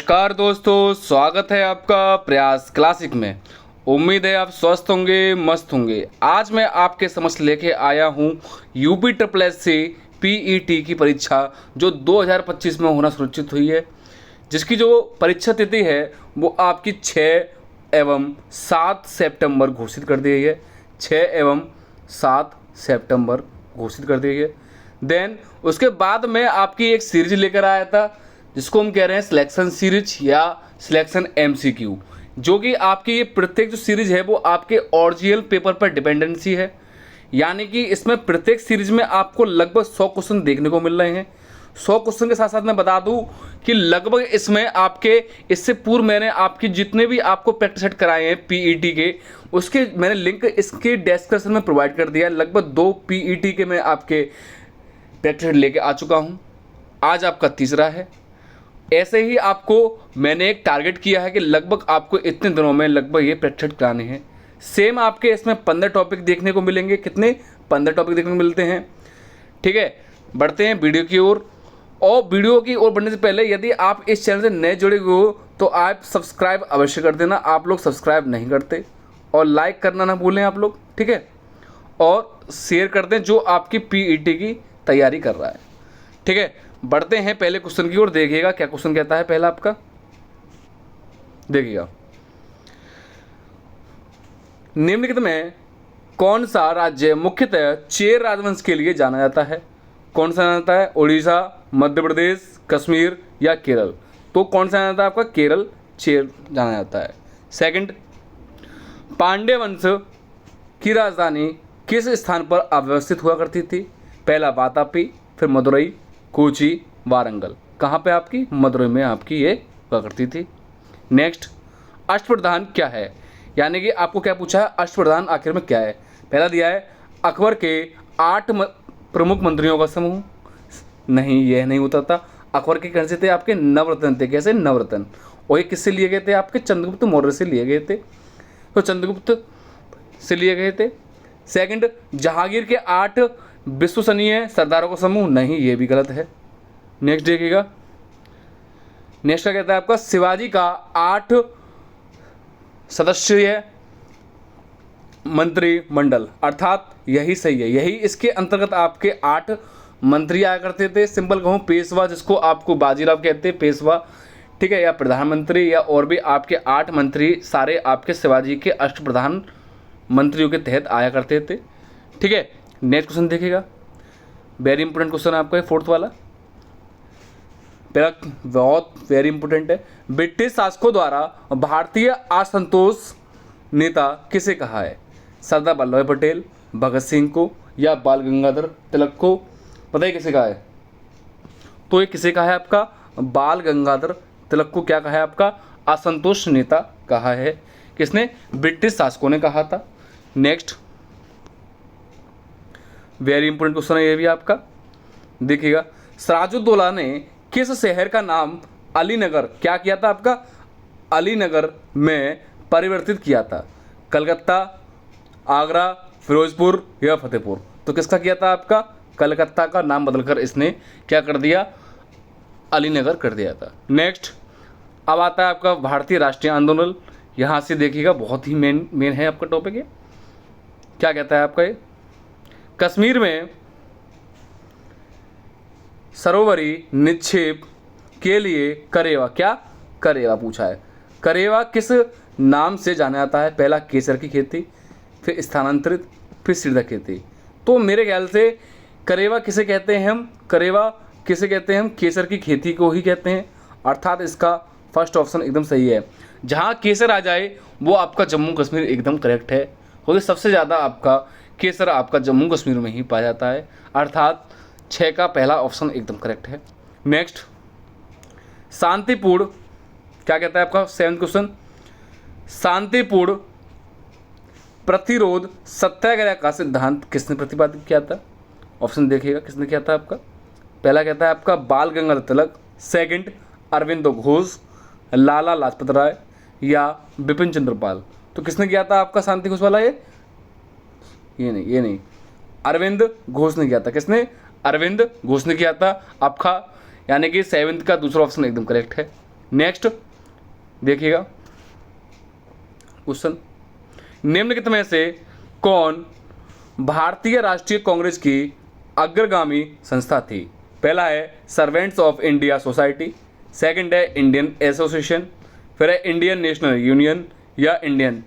नमस्कार दोस्तों, स्वागत है आपका प्रयास क्लासिक में। उम्मीद है आप स्वस्थ होंगे, मस्त होंगे। आज मैं आपके समक्ष लेके आया हूँ यूपी ट्रिपल एस से पीईटी की परीक्षा जो 2025 में होना सुनिश्चित हुई है, जिसकी जो परीक्षा तिथि है वो आपकी 6 एवं 7 सितंबर घोषित कर दी गई है। 6 एवं 7 सितंबर घोषित कर दी गई है। देन उसके बाद मैं आपकी एक सीरीज लेकर आया था जिसको हम कह रहे हैं सिलेक्शन सीरीज या सिलेक्शन एमसीक्यू, जो कि आपकी ये प्रत्येक जो सीरीज है वो आपके ओरिजिनल पेपर पर डिपेंडेंसी है। यानी कि इसमें प्रत्येक सीरीज में आपको लगभग 100 क्वेश्चन देखने को मिल रहे हैं। 100 क्वेश्चन के साथ साथ मैं बता दूं कि लगभग इसमें आपके इससे पूर्व मैंने आपकी जितने भी आपको प्रैक्टिस सेट कराए हैं पीईटी के, उसके मैंने लिंक इसके डिस्क्रिप्शन में प्रोवाइड कर दिया है। लगभग 2 पीईटी के मैं आपके प्रैक्टिस सेट लेके आ चुका हूँ। आज आपका तीसरा है। ऐसे ही आपको मैंने एक टारगेट किया है कि लगभग आपको इतने दिनों में लगभग ये प्रैक्टिस कराने हैं। सेम आपके इसमें 15 टॉपिक देखने को मिलेंगे। कितने? 15 टॉपिक देखने को मिलते हैं। ठीक है, बढ़ते हैं वीडियो की ओर। और वीडियो की ओर बढ़ने से पहले यदि आप इस चैनल से नए जुड़े हुए हो तो आप सब्सक्राइब अवश्य कर देना। आप लोग सब्सक्राइब नहीं करते, और लाइक करना ना भूलें आप लोग। ठीक है, और शेयर कर दें जो आपकी पीईटी की तैयारी कर रहा है। ठीक है, बढ़ते हैं पहले क्वेश्चन की ओर। देखिएगा क्या क्वेश्चन कहता है पहला आपका। देखिएगा, निम्नलिखित में कौन सा राज्य मुख्यतः चेर राजवंश के लिए जाना जाता है? कौन सा जाना जाता है? उड़ीसा, मध्य प्रदेश, कश्मीर या केरल? तो कौन सा जाना जाता है आपका? केरल चेर जाना जाता है। सेकंड, पांड्य वंश की राजधानी किस स्थान पर अव्यवस्थित हुआ करती थी? पहला वातापी, फिर मदुरई, कोची, वारंगल। कहाँ पे आपकी? मदुरई में आपकी ये हुआ करती थी। नेक्स्ट, अष्टप्रधान क्या है? यानी कि आपको क्या पूछा है, अष्टप्रधान आखिर में क्या है? पहला दिया है अकबर के 8 प्रमुख मंत्रियों का समूह। नहीं, यह नहीं होता था। अकबर के कौन से थे? आपके नवरत्न थे। कैसे? नवरत्न। और ये किससे लिए गए थे? आपके चंद्रगुप्त मौर्य से लिए गए थे। तो चंद्रगुप्त से लिए गए थे। सेकंड, जहांगीर के 8 विश्वसनीय सरदारों का समूह। नहीं, ये भी गलत है। नेक्स्ट देखिएगा, नेक्स्ट क्या कहता है आपका? शिवाजी का 8 सदस्यीय मंत्रिमंडल, अर्थात यही सही है। यही इसके अंतर्गत आपके 8 मंत्री आया करते थे। सिंपल कहूँ, पेशवा, जिसको आपको बाजीराव कहते हैं, पेशवा। ठीक है, या प्रधानमंत्री, या और भी आपके 8 मंत्री सारे आपके शिवाजी के अष्टप्रधान मंत्रियों के तहत आया करते थे। ठीक है, नेक्स्ट क्वेश्चन देखिएगा, वेरी इंपॉर्टेंट क्वेश्चन है आपका, 4th वाला। पहला बहुत वेरी इंपॉर्टेंट है। ब्रिटिश शासकों द्वारा भारतीय असंतोष नेता किसे कहा है? सरदार वल्लभ भाई पटेल, भगत सिंह को, या बाल गंगाधर तिलक को? बताइए किसे कहा है? तो ये किसे कहा है आपका? बाल गंगाधर तिलक को क्या कहा है आपका? असंतोष नेता कहा है। किसने? ब्रिटिश शासकों ने कहा था। नेक्स्ट, वेरी इंपॉर्टेंट क्वेश्चन है ये भी आपका। देखिएगा, सिराजुद्दौला ने किस शहर का नाम अलीनगर क्या किया था आपका? अलीनगर में परिवर्तित किया था? कलकत्ता, आगरा, फिरोजपुर या फतेहपुर? तो किसका किया था आपका? कलकत्ता का नाम बदलकर इसने क्या कर दिया? अलीनगर कर दिया था। नेक्स्ट, अब आता है आपका भारतीय राष्ट्रीय आंदोलन। यहाँ से देखिएगा, बहुत ही मेन है आपका टॉपिक है। क्या कहता है आपका ये? कश्मीर में सरोवरी निक्षेप के लिए करेवा, क्या करेवा पूछा है। करेवा किस नाम से जाना जाता है? पहला केसर की खेती, फिर स्थानांतरित, फिर सीधा खेती। तो मेरे ख्याल से करेवा किसे कहते हैं हम? करेवा किसे कहते हैं हम? केसर की खेती को ही कहते हैं। अर्थात इसका फर्स्ट ऑप्शन एकदम सही है। जहाँ केसर आ जाए वो आपका जम्मू कश्मीर एकदम करेक्ट है, क्योंकि सबसे ज़्यादा आपका केसर आपका जम्मू कश्मीर में ही पाया जाता है। अर्थात 6 का पहला ऑप्शन एकदम करेक्ट है। नेक्स्ट, शांतिपूर्ण क्या कहता है आपका? 7th क्वेश्चन, शांतिपूर्ण प्रतिरोध सत्याग्रह का सिद्धांत किसने प्रतिपादित किया था? ऑप्शन देखिएगा किसने किया था आपका। पहला कहता है आपका बाल गंगाधर तिलक, सेकंड अरविंदो घोष, लाला लाजपत राय या बिपिन चंद्र पाल? तो किसने किया था आपका शांति घोष वाला? ये नहीं, अरविंद घोष ने किया था। किसने? अरविंद घोष ने किया था आपका। यानी कि 7th का दूसरा ऑप्शन एकदम करेक्ट है। नेक्स्ट देखिएगा क्वेश्चन, निम्नलिखित में से कौन भारतीय राष्ट्रीय कांग्रेस की अग्रगामी संस्था थी? पहला है servants of India society, second है इंडियन एसोसिएशन, फिर है इंडियन नेशनल यूनियन या इंडियन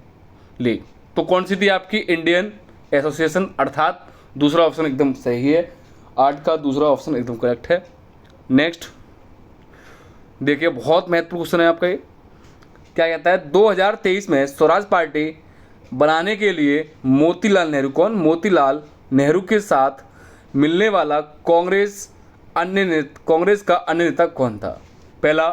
लीग। तो कौन सी थी आपकी? इंडियन एसोसिएशन, अर्थात दूसरा ऑप्शन एकदम सही है। 8 का दूसरा ऑप्शन एकदम करेक्ट है। नेक्स्ट देखिए, बहुत महत्वपूर्ण क्वेश्चन है आपका ये। क्या कहता है? 2023 में स्वराज पार्टी बनाने के लिए मोतीलाल नेहरू, कौन? मोतीलाल नेहरू के साथ मिलने वाला कांग्रेस का अन्य नेता कौन था? पहला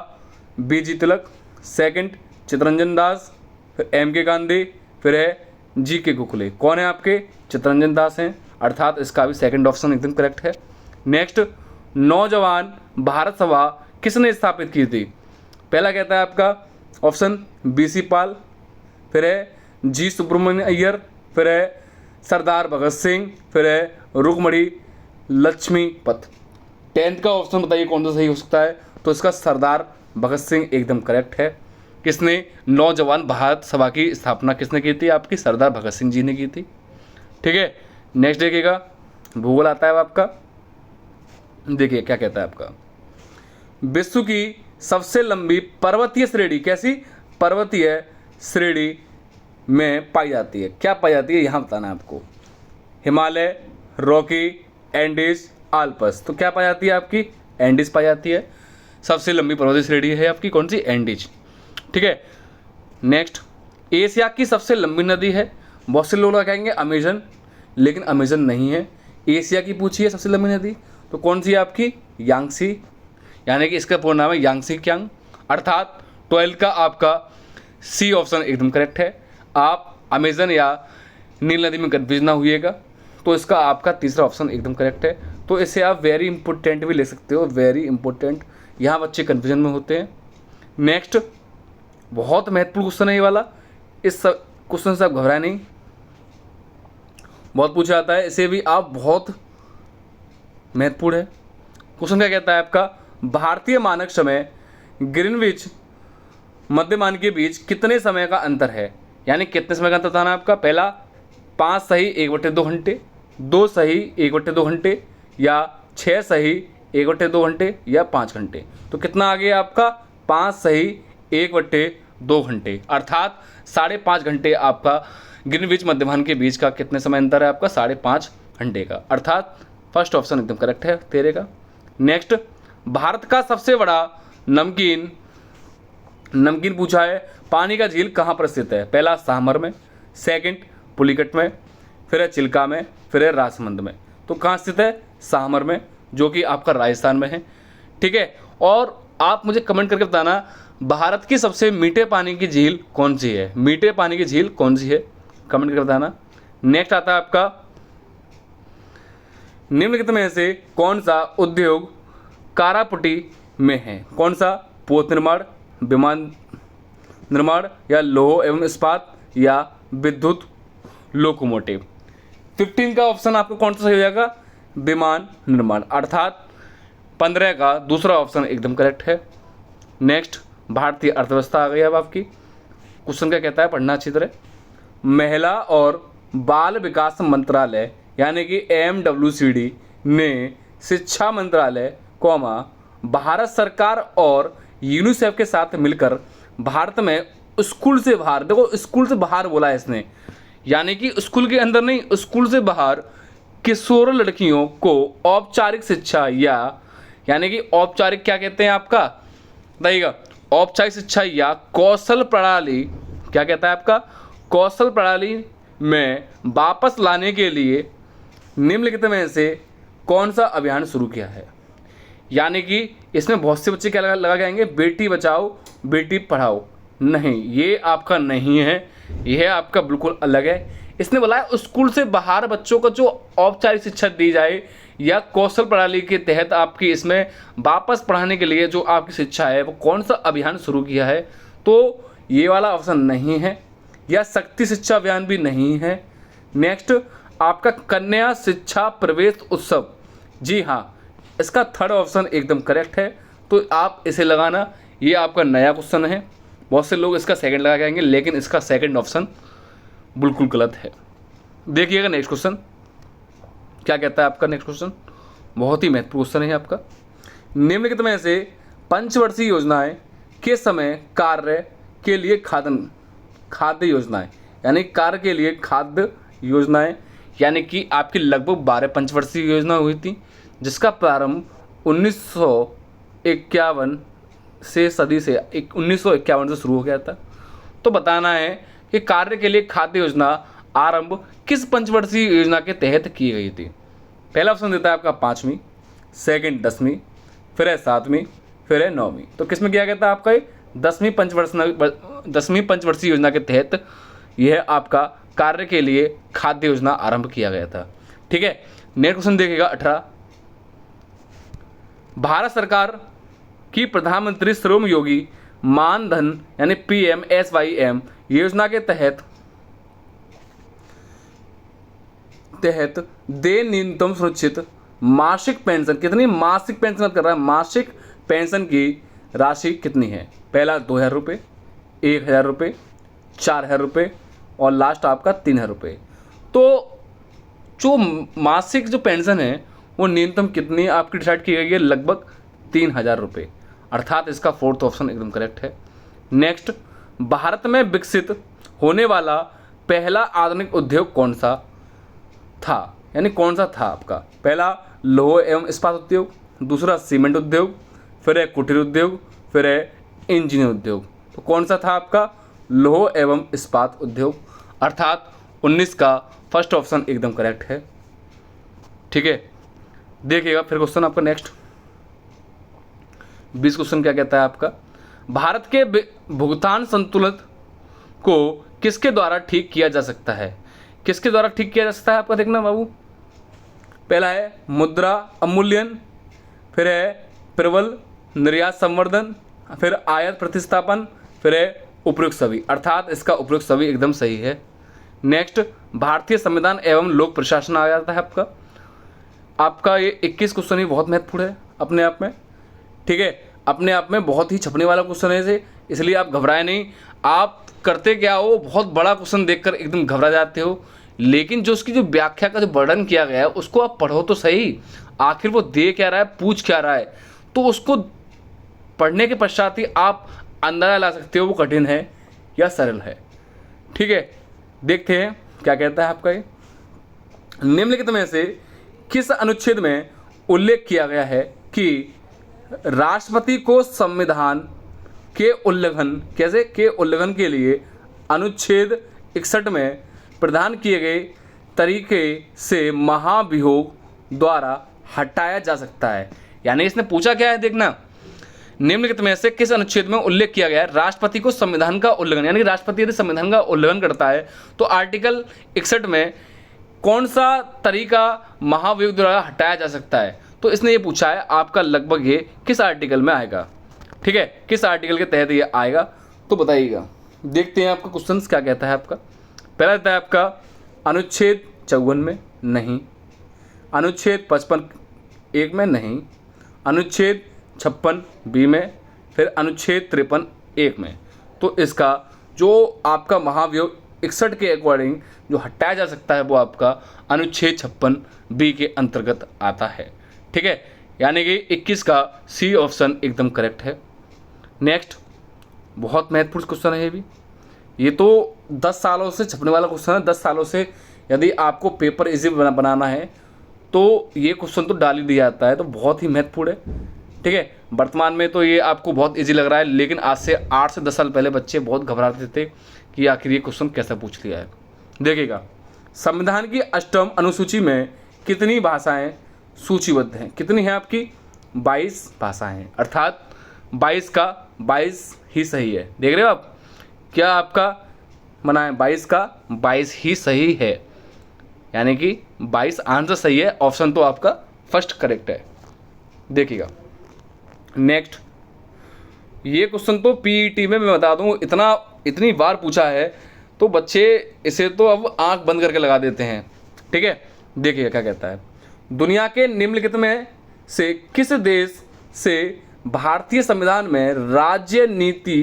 बीजी तिलक, सेकंड चित्तरंजन दास, फिर एम.के. गांधी, फिर है जी.के. गोखले। कौन है आपके? चित्तरंजन दास हैं, अर्थात इसका भी सेकंड ऑप्शन एकदम करेक्ट है। नेक्स्ट, नौजवान भारत सभा किसने स्थापित की थी? पहला कहता है आपका ऑप्शन बी.सी. पाल, फिर है जी. सुब्रमण्य अय्यर, फिर है सरदार भगत सिंह, फिर है रुक्मणी लक्ष्मीपत। 10th का ऑप्शन बताइए कौन सा सही हो सकता है? तो इसका सरदार भगत सिंह एकदम करेक्ट है। किसने नौजवान भारत सभा की स्थापना किसने की थी? आपकी सरदार भगत सिंह जी ने की थी। ठीक है, नेक्स्ट देखिएगा, भूगोल आता है आपका। देखिए क्या कहता है आपका, विश्व की सबसे लंबी पर्वतीय श्रेणी कैसी पर्वतीय श्रेणी में पाई जाती है? क्या पाई जाती है यहाँ बताना है आपको। Himalaya, Rocky, Andes, Alps. तो क्या पाई जाती है आपकी? एंडीज पाई जाती है। सबसे लंबी पर्वतीय श्रेणी है आपकी कौन सी? एंडीज। ठीक है, नेक्स्ट, एशिया की सबसे लंबी नदी है। बहुत से लोग कहेंगे अमेजन, लेकिन अमेजन नहीं है। एशिया की पूछी है सबसे लंबी नदी, तो कौन सी है आपकी? यांगसी, यानी कि इसका पूर्ण नाम है यांगसी क्यांग, अर्थात 12 का आपका सी ऑप्शन एकदम करेक्ट है। आप अमेजन या नील नदी में कंफ्यूज ना हुइएगा, तो इसका आपका तीसरा ऑप्शन एकदम करेक्ट है। तो इसे आप वेरी इंपॉर्टेंट भी ले सकते हो, वेरी इंपॉर्टेंट, यहाँ बच्चे कन्फ्यूजन में होते हैं। नेक्स्ट, बहुत महत्वपूर्ण क्वेश्चन है ये वाला, इस क्वेश्चन से आप घबराए नहीं, बहुत पूछा जाता है, इसे भी आप बहुत महत्वपूर्ण है। क्वेश्चन क्या कहता है आपका, भारतीय मानक समय ग्रीनविच मध्यमान के बीच कितने समय का अंतर है? यानी कितने समय का अंतर था ना आपका? पहला 5 सही 1/2 घंटे, 2 सही 1/2 घंटे, या 6 सही 1/2 घंटे, या 5 घंटे। तो कितना आ गया आपका? 5 सही 1/2 घंटे, अर्थात 5.5 घंटे आपका ग्रीनविच मध्यमान के बीच का कितने समय अंतर है आपका? 5.5 घंटे का, अर्थात फर्स्ट ऑप्शन एकदम करेक्ट है तेरे का। नेक्स्ट, भारत का सबसे बड़ा नमकीन पूछा है, पानी का झील कहाँ पर स्थित है? पहला सामर में, सेकंड पुलिकट में, फिर है चिल्का में, फिर है राजसमंद में। तो कहाँ स्थित है? सामर में, जो कि आपका राजस्थान में है। ठीक है, और आप मुझे कमेंट करके बताना भारत की सबसे मीठे पानी की झील कौन सी है? मीठे पानी की झील कौन सी है? कमेंट करके बताना। नेक्स्ट आता है आपका, निम्नलिखित में से कौन सा उद्योग कारापुटी में है? कौन सा? पोत निर्माण, विमान निर्माण, या लौह एवं इस्पात, या विद्युत लोकोमोटिव। 15 का ऑप्शन आपको कौन सा सही हो जाएगा? विमान निर्माण, अर्थात 15 का दूसरा ऑप्शन एकदम करेक्ट है। नेक्स्ट, भारतीय अर्थव्यवस्था आ गई अब आपकी। क्वेश्चन क्या कहता है, पढ़ना अच्छी तरह। महिला और बाल विकास मंत्रालय यानी कि MWCD ने शिक्षा मंत्रालय भारत सरकार और यूनिसेफ के साथ मिलकर भारत में स्कूल से बाहर, देखो स्कूल से बाहर बोला है इसने, यानी कि स्कूल के अंदर नहीं, स्कूल से बाहर किशोर लड़कियों को औपचारिक शिक्षा यानी कि औपचारिक क्या कहते हैं आपका? बताइएगा। औपचारिक शिक्षा या कौशल प्रणाली, क्या कहता है आपका? कौशल प्रणाली में वापस लाने के लिए निम्नलिखित में से कौन सा अभियान शुरू किया है? यानी कि इसमें बहुत से बच्चे क्या लगा जाएंगे, बेटी बचाओ बेटी पढ़ाओ। नहीं, ये आपका नहीं है, यह आपका बिल्कुल अलग है। इसने बोला है स्कूल से बाहर बच्चों को जो औपचारिक शिक्षा दी जाए या कौशल प्रणाली के तहत आपकी इसमें वापस पढ़ाने के लिए जो आपकी शिक्षा है वो कौन सा अभियान शुरू किया है? तो ये वाला ऑप्शन नहीं है, या शक्ति शिक्षा अभियान भी नहीं है। नेक्स्ट, आपका कन्या शिक्षा प्रवेश उत्सव, जी हाँ, इसका थर्ड ऑप्शन एकदम करेक्ट है। तो आप इसे लगाना, ये आपका नया क्वेश्चन है। बहुत से लोग इसका सेकंड लगा के आएंगे, लेकिन इसका सेकंड ऑप्शन बिल्कुल गलत है। देखिएगा नेक्स्ट क्वेश्चन क्या कहता है आपका। नेक्स्ट क्वेश्चन बहुत ही महत्वपूर्ण क्वेश्चन है आपका। निम्नलिखित में से पंचवर्षीय योजनाएं के समय कार्य के लिए खाद्य योजनाएं, यानी कार्य के लिए खाद्य योजनाएं, यानी कि आपकी लगभग 12 पंचवर्षीय योजना हुई थी, जिसका प्रारंभ 1951 से सदी से 1951 से शुरू हो गया था। तो बताना है कि कार्य के लिए खाद्य योजना आरंभ किस पंचवर्षीय योजना के तहत की गई थी। पहला ऑप्शन देता है आपका 5वीं, सेकंड 10वीं, फिर है 7वीं, फिर है 9वीं। तो किस में किया गया था आपका 10वीं पंचवर्षीय योजना के तहत यह आपका कार्य के लिए खाद्य योजना आरंभ किया गया था। ठीक है, नेक्स्ट क्वेश्चन देखिएगा 18। भारत सरकार की प्रधानमंत्री श्रम योगी मानधन यानी PMSYM योजना के तहत दे न्यूनतम सुनिश्चित मासिक पेंशन कितनी, मासिक पेंशन कर रहा है, मासिक पेंशन की राशि कितनी है। पहला 2000 रुपये, 1000 रुपये, 4000 रुपये और लास्ट आपका 3000 रुपये। तो जो मासिक जो पेंशन है वो न्यूनतम कितनी आपकी डिसाइड की गई है, लगभग 3000 रुपये, अर्थात इसका फोर्थ ऑप्शन एकदम करेक्ट है। नेक्स्ट, भारत में विकसित होने वाला पहला आधुनिक उद्योग कौन सा था, यानी कौन सा था आपका। पहला लौह एवं इस्पात उद्योग, दूसरा सीमेंट उद्योग, फिर है कुटीर उद्योग, फिर है इंजीनियर उद्योग। तो कौन सा था आपका लौह एवं इस्पात उद्योग, अर्थात 19 का फर्स्ट ऑप्शन एकदम करेक्ट है। ठीक है, देखिएगा फिर क्वेश्चन आपका नेक्स्ट 20 क्वेश्चन क्या कहता है आपका। भारत के भुगतान संतुलन को किसके द्वारा ठीक किया जा सकता है, किसके द्वारा ठीक किया जा सकता है आपका, देखना बाबू। पहला है मुद्रा अवमूल्यन, फिर है प्रबल निर्यात संवर्धन, फिर आयात प्रतिस्थापन, फिर है उपयुक्त सभी, अर्थात इसका उपयुक्त सभी एकदम सही है। नेक्स्ट, भारतीय संविधान एवं लोक प्रशासन आ जाता है आपका ये 21 क्वेश्चन ही बहुत महत्वपूर्ण है अपने आप में। ठीक है, अपने आप में बहुत ही छपने वाला क्वेश्चन है इसे, इसलिए आप घबराए नहीं। आप करते क्या हो, बहुत बड़ा क्वेश्चन देखकर एकदम घबरा जाते हो, लेकिन जो उसकी जो व्याख्या का जो वर्णन किया गया है उसको आप पढ़ो तो सही, आखिर वो दे क्या रहा है, पूछ क्या रहा है, तो उसको पढ़ने के पश्चात ही आप अंदाजा ला सकते हो वो कठिन है या सरल है। ठीक है, देखते हैं क्या कहता है आपका ये। निम्नलिखित में से किस अनुच्छेद में उल्लेख किया गया है कि राष्ट्रपति को संविधान के उल्लंघन के लिए अनुच्छेद 61 में प्रदान किए गए तरीके से महाभियोग द्वारा हटाया जा सकता है। यानी इसने पूछा क्या है, देखना, निम्नलिखित में से किस अनुच्छेद में उल्लेख किया गया है राष्ट्रपति को संविधान का उल्लंघन, यानी राष्ट्रपति यदि संविधान का उल्लंघन करता है तो आर्टिकल 61 में कौन सा तरीका महाभियोग द्वारा हटाया जा सकता है। तो इसने ये पूछा है आपका लगभग ये किस आर्टिकल में आएगा। ठीक है, किस आर्टिकल के तहत ये आएगा तो बताइएगा। देखते हैं आपका क्वेश्चन क्या कहता है आपका। पहला कहता है आपका अनुच्छेद 54 में नहीं, अनुच्छेद 55(1) में नहीं, अनुच्छेद 56(b) में, फिर अनुच्छेद 53(1) में। तो इसका जो आपका महाभियोग 61 के अकॉर्डिंग जो हटाया जा सकता है वो आपका अनुच्छेद 56(b) के अंतर्गत आता है। ठीक है, यानी कि 21 का सी ऑप्शन एकदम करेक्ट है। नेक्स्ट, बहुत महत्वपूर्ण क्वेश्चन है ये भी, ये तो 10 सालों से छपने वाला क्वेश्चन है। 10 सालों से यदि आपको पेपर इजी बनाना है तो ये क्वेश्चन तो डाल ही दिया जाता है, तो बहुत ही महत्वपूर्ण है। ठीक है, वर्तमान में तो ये आपको बहुत इजी लग रहा है, लेकिन आज से 8 से 10 साल पहले बच्चे बहुत घबराते थे कि आखिर ये क्वेश्चन कैसे पूछ लिया है। देखिएगा, संविधान की 8वीं अनुसूची में कितनी भाषाएं सूचीबद्ध हैं, कितनी हैं आपकी 22 भाषाएं हैं, अर्थात 22 का 22 ही सही है। देख रहे हो आप, क्या आपका मना है 22 का 22 ही सही है, यानी कि 22 आंसर सही है। ऑप्शन तो आपका फर्स्ट करेक्ट है। देखिएगा नेक्स्ट, ये क्वेश्चन तो पीईटी में मैं बता दूं इतनी बार पूछा है तो बच्चे इसे तो अब आंख बंद करके लगा देते हैं। ठीक है, देखिए क्या कहता है। दुनिया के निम्नलिखित में से किस देश से भारतीय संविधान में राज्य नीति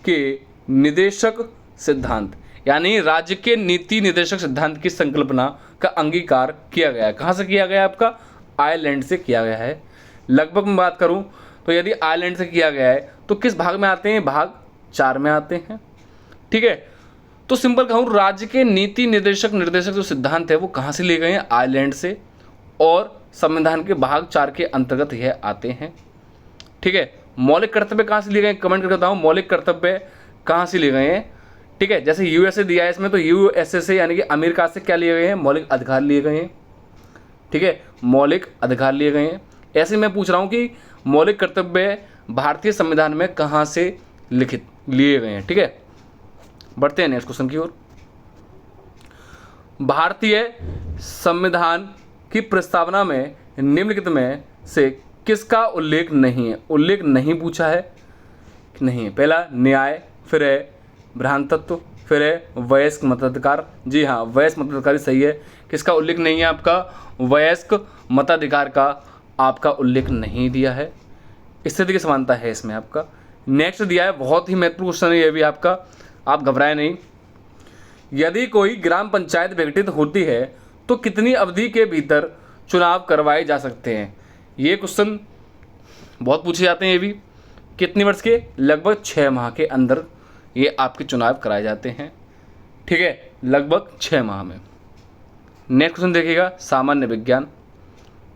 के निदेशक सिद्धांत, यानी राज्य के नीति निदेशक सिद्धांत की संकल्पना का अंगीकार किया गया है। कहाँ से किया गया है? आपका आयरलैंड से किया गया है। लगभग मैं बात करूं तो यदि आयरलैंड से किया गया है तो किस भाग में आते हैं? भाग 4 में आते हैं। ठीक है, तो सिंपल कहूँ, राज्य के नीति निर्देशक जो सिद्धांत है वो कहाँ से लिए गए हैं? आयरलैंड से, और संविधान के भाग 4 के अंतर्गत यह आते हैं। ठीक है, मौलिक कर्तव्य कहाँ से लिए गए? कमेंट करके बताओ मौलिक कर्तव्य कहाँ से लिए गए हैं। ठीक है, जैसे यूएसए दिया है इसमें, तो यूएसए से यानी कि अमेरिका से क्या लिए गए हैं? मौलिक अधिकार लिए गए हैं। ठीक है, मौलिक अधिकार लिए गए हैं। ऐसे मैं पूछ रहा हूँ कि मौलिक कर्तव्य भारतीय संविधान में कहाँ से लिखित लिए गए हैं। ठीक है, बढ़ते हैं नेक्स्ट क्वेश्चन की ओर। भारतीय संविधान की प्रस्तावना में निम्नलिखित में से किसका उल्लेख नहीं है? उल्लेख नहीं पूछा है, नहीं है। पहला न्याय, फिर है भ्रातृत्व, फिर है वयस्क मताधिकार। जी हाँ, वयस्क मताधिकार सही है। किसका उल्लेख नहीं है? आपका वयस्क मताधिकार का आपका उल्लेख नहीं दिया है। स्थिति की समानता है इसमें आपका। नेक्स्ट दिया है, बहुत ही महत्वपूर्ण क्वेश्चन है ये भी आपका, आप घबराए नहीं। यदि कोई ग्राम पंचायत विघटित होती है तो कितनी अवधि के भीतर चुनाव करवाए जा सकते हैं? ये क्वेश्चन बहुत पूछे जाते हैं। ये भी कितने वर्ष के? लगभग 6 माह के अंदर ये आपके चुनाव कराए जाते हैं। ठीक है, लगभग 6 माह में। नेक्स्ट क्वेश्चन देखिएगा, सामान्य विज्ञान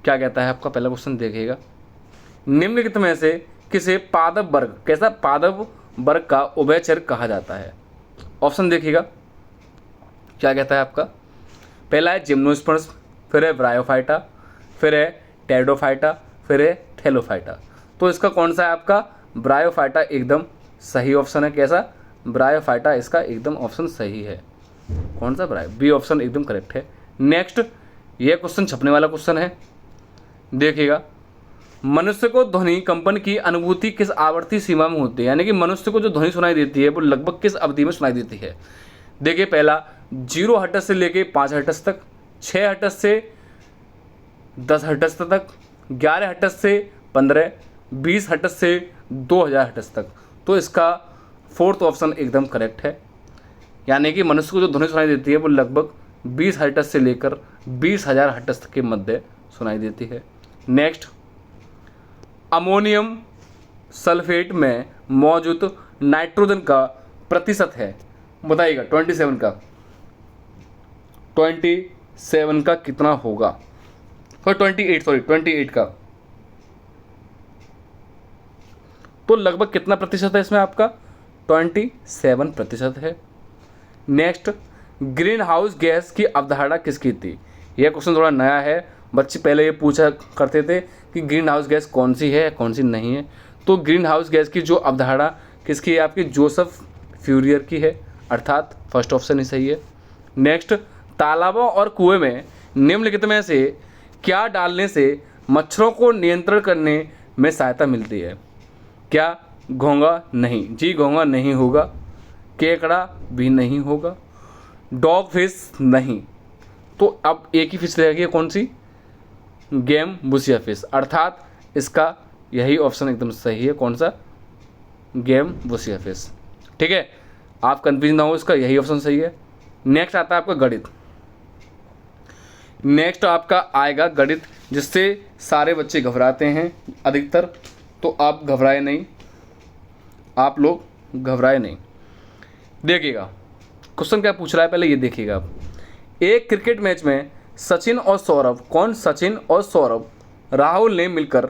क्या कहता है आपका? पहला क्वेश्चन देखिएगा, निम्नलिखित में से किसे पादप वर्ग, कैसा पादप वर्ग का उभयचर कहा जाता है? ऑप्शन देखिएगा क्या कहता है आपका। पहला है जिम्नोस्पर्म्स, फिर है ब्रायोफाइटा, फिर है टेरिडोफाइटा, फिर है थैलोफाइटा। तो इसका कौन सा है आपका? ब्रायोफाइटा एकदम सही ऑप्शन है। कैसा? ब्रायोफाइटा इसका एकदम ऑप्शन सही है। कौन सा? ब्रायो, बी ऑप्शन एकदम करेक्ट है। नेक्स्ट, यह क्वेश्चन छपने वाला क्वेश्चन है, देखिएगा। मनुष्य को ध्वनि कंपन की अनुभूति किस आवर्ती सीमा में होती है? यानी कि मनुष्य को जो ध्वनि सुनाई देती है वो लगभग किस अवधि में सुनाई देती है? देखिए, पहला 0 हर्ट्ज से लेके 5 हर्ट्ज तक, 6 हर्ट्ज से 10 हर्ट्ज तक, 11 हर्ट्ज से 15, 20 हर्ट्ज से 2000 हर्ट्ज तक। तो इसका 4th ऑप्शन एकदम करेक्ट है। यानी कि मनुष्य को जो ध्वनि सुनाई देती है वो लगभग 20 हर्ट्ज से लेकर 20,000 हर्ट्ज के मध्य सुनाई देती है। नेक्स्ट, अमोनियम सल्फेट में मौजूद नाइट्रोजन का प्रतिशत है, बताइएगा। 27 का, 27 का कितना होगा? 28 का। तो लगभग कितना प्रतिशत है इसमें आपका? 27% है। नेक्स्ट, ग्रीन हाउस गैस की अवधारणा किसकी थी? यह क्वेश्चन थोड़ा नया है, बच्चे पहले ये पूछा करते थे कि ग्रीन हाउस गैस कौन सी है कौन सी नहीं है। तो ग्रीन हाउस गैस की जो अवधारणा किसकी है? आपकी जोसेफ फ्यूरियर की है, अर्थात फर्स्ट ऑप्शन ही सही है। नेक्स्ट, तालाबों और कुएं में निम्नलिखित में से क्या डालने से मच्छरों को नियंत्रण करने में सहायता मिलती है? क्या? घोंगा नहीं, जी घोंगा नहीं होगा। केकड़ा भी नहीं होगा। डॉग फिश नहीं। तो अब एक ही फिश रहेगी, कौन सी? गेम बुसिया फिश, अर्थात इसका यही ऑप्शन एकदम सही है। कौन सा? गेम बुसिया फिश। ठीक है, आप कंफ्यूज ना हो, इसका यही ऑप्शन सही है। नेक्स्ट आता है आपका गणित। नेक्स्ट आपका आएगा गणित, जिससे सारे बच्चे घबराते हैं अधिकतर, तो आप घबराए नहीं, आप लोग घबराए नहीं। देखिएगा क्वेश्चन क्या पूछ रहा है, पहले ये देखिएगा आप। एक क्रिकेट मैच में सचिन और सौरभ, कौन? सचिन और सौरभ, राहुल ने मिलकर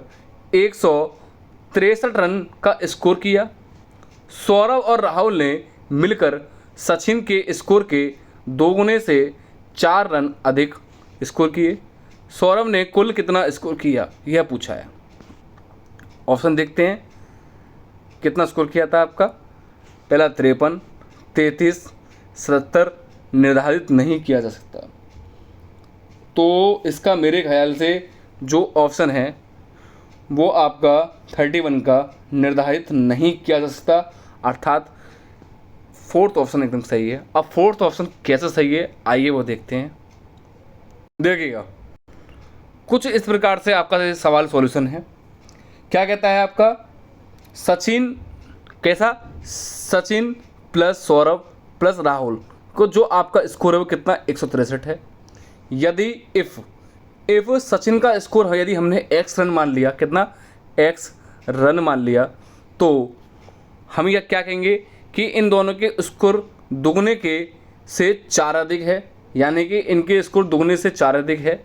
163 रन का स्कोर किया। सौरभ और राहुल ने मिलकर सचिन के स्कोर के 2 गुने से 4 रन अधिक स्कोर किए। सौरभ ने कुल कितना स्कोर किया, यह पूछा है। ऑप्शन देखते हैं, कितना स्कोर किया था आपका। पहला 53, 33, 77 निर्धारित नहीं किया जा सकता। तो इसका मेरे ख्याल से जो ऑप्शन है वो आपका 31 का निर्धारित नहीं किया जा सकता, अर्थात 4th ऑप्शन एकदम सही है। अब 4th ऑप्शन कैसे सही है, आइए वो देखते हैं। देखिएगा, कुछ इस प्रकार से आपका सवाल सॉल्यूशन है। क्या कहता है आपका? सचिन कैसा, सचिन प्लस सौरभ प्लस राहुल को जो आपका स्कोर है वो कितना 163 है। यदि इफ़ सचिन का स्कोर है, यदि हमने x रन मान लिया, कितना x रन मान लिया, तो हम यह क्या कहेंगे कि इन दोनों के स्कोर दुगने के से 4 अधिक है, यानी कि इनके स्कोर दुगने से 4 अधिक है।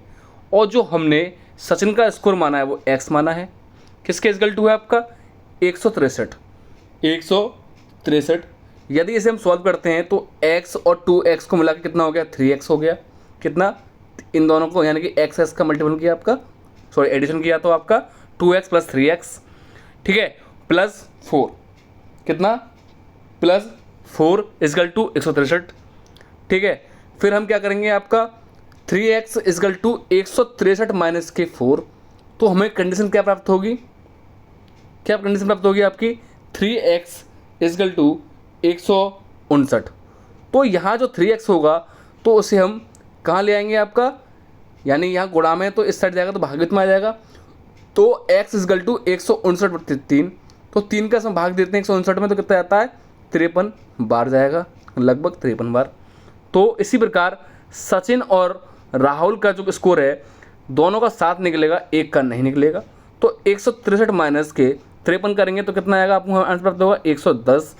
और जो हमने सचिन का स्कोर माना है वो x माना है, किसके इक्वल टू है आपका 163। यदि इसे हम सॉल्व करते हैं तो x और 2x को मिला के कितना हो गया 3x हो गया। कितना, इन दोनों को यानी कि x का मल्टीपल किया आपका, सॉरी एडिशन किया तो आपका 2x प्लस 3x, ठीक है, प्लस 4, कितना प्लस 4 इजकल टू 163, ठीक है। फिर हम क्या करेंगे, आपका 3x इजकल टू 163 माइनस के 4, तो हमें कंडीशन क्या प्राप्त होगी, क्या कंडीशन प्राप्त होगी आपकी 3x इजकल टू 159। तो यहाँ जो 3x होगा तो उसे हम कहाँ ले आएंगे आपका, यानी यहाँ गुणा में तो इस साइड जाएगा तो भागित में आ जाएगा। तो x इजकल टू 159/3, तो 3 का हम भाग देते हैं 159 में तो कितना आता है 53 बार जाएगा, लगभग 53 बार। तो इसी प्रकार सचिन और राहुल का जो स्कोर है दोनों का साथ निकलेगा, एक का नहीं निकलेगा। तो 163 माइनस के 53 करेंगे तो कितना आएगा, आपको आंसर प्राप्त होगा 110,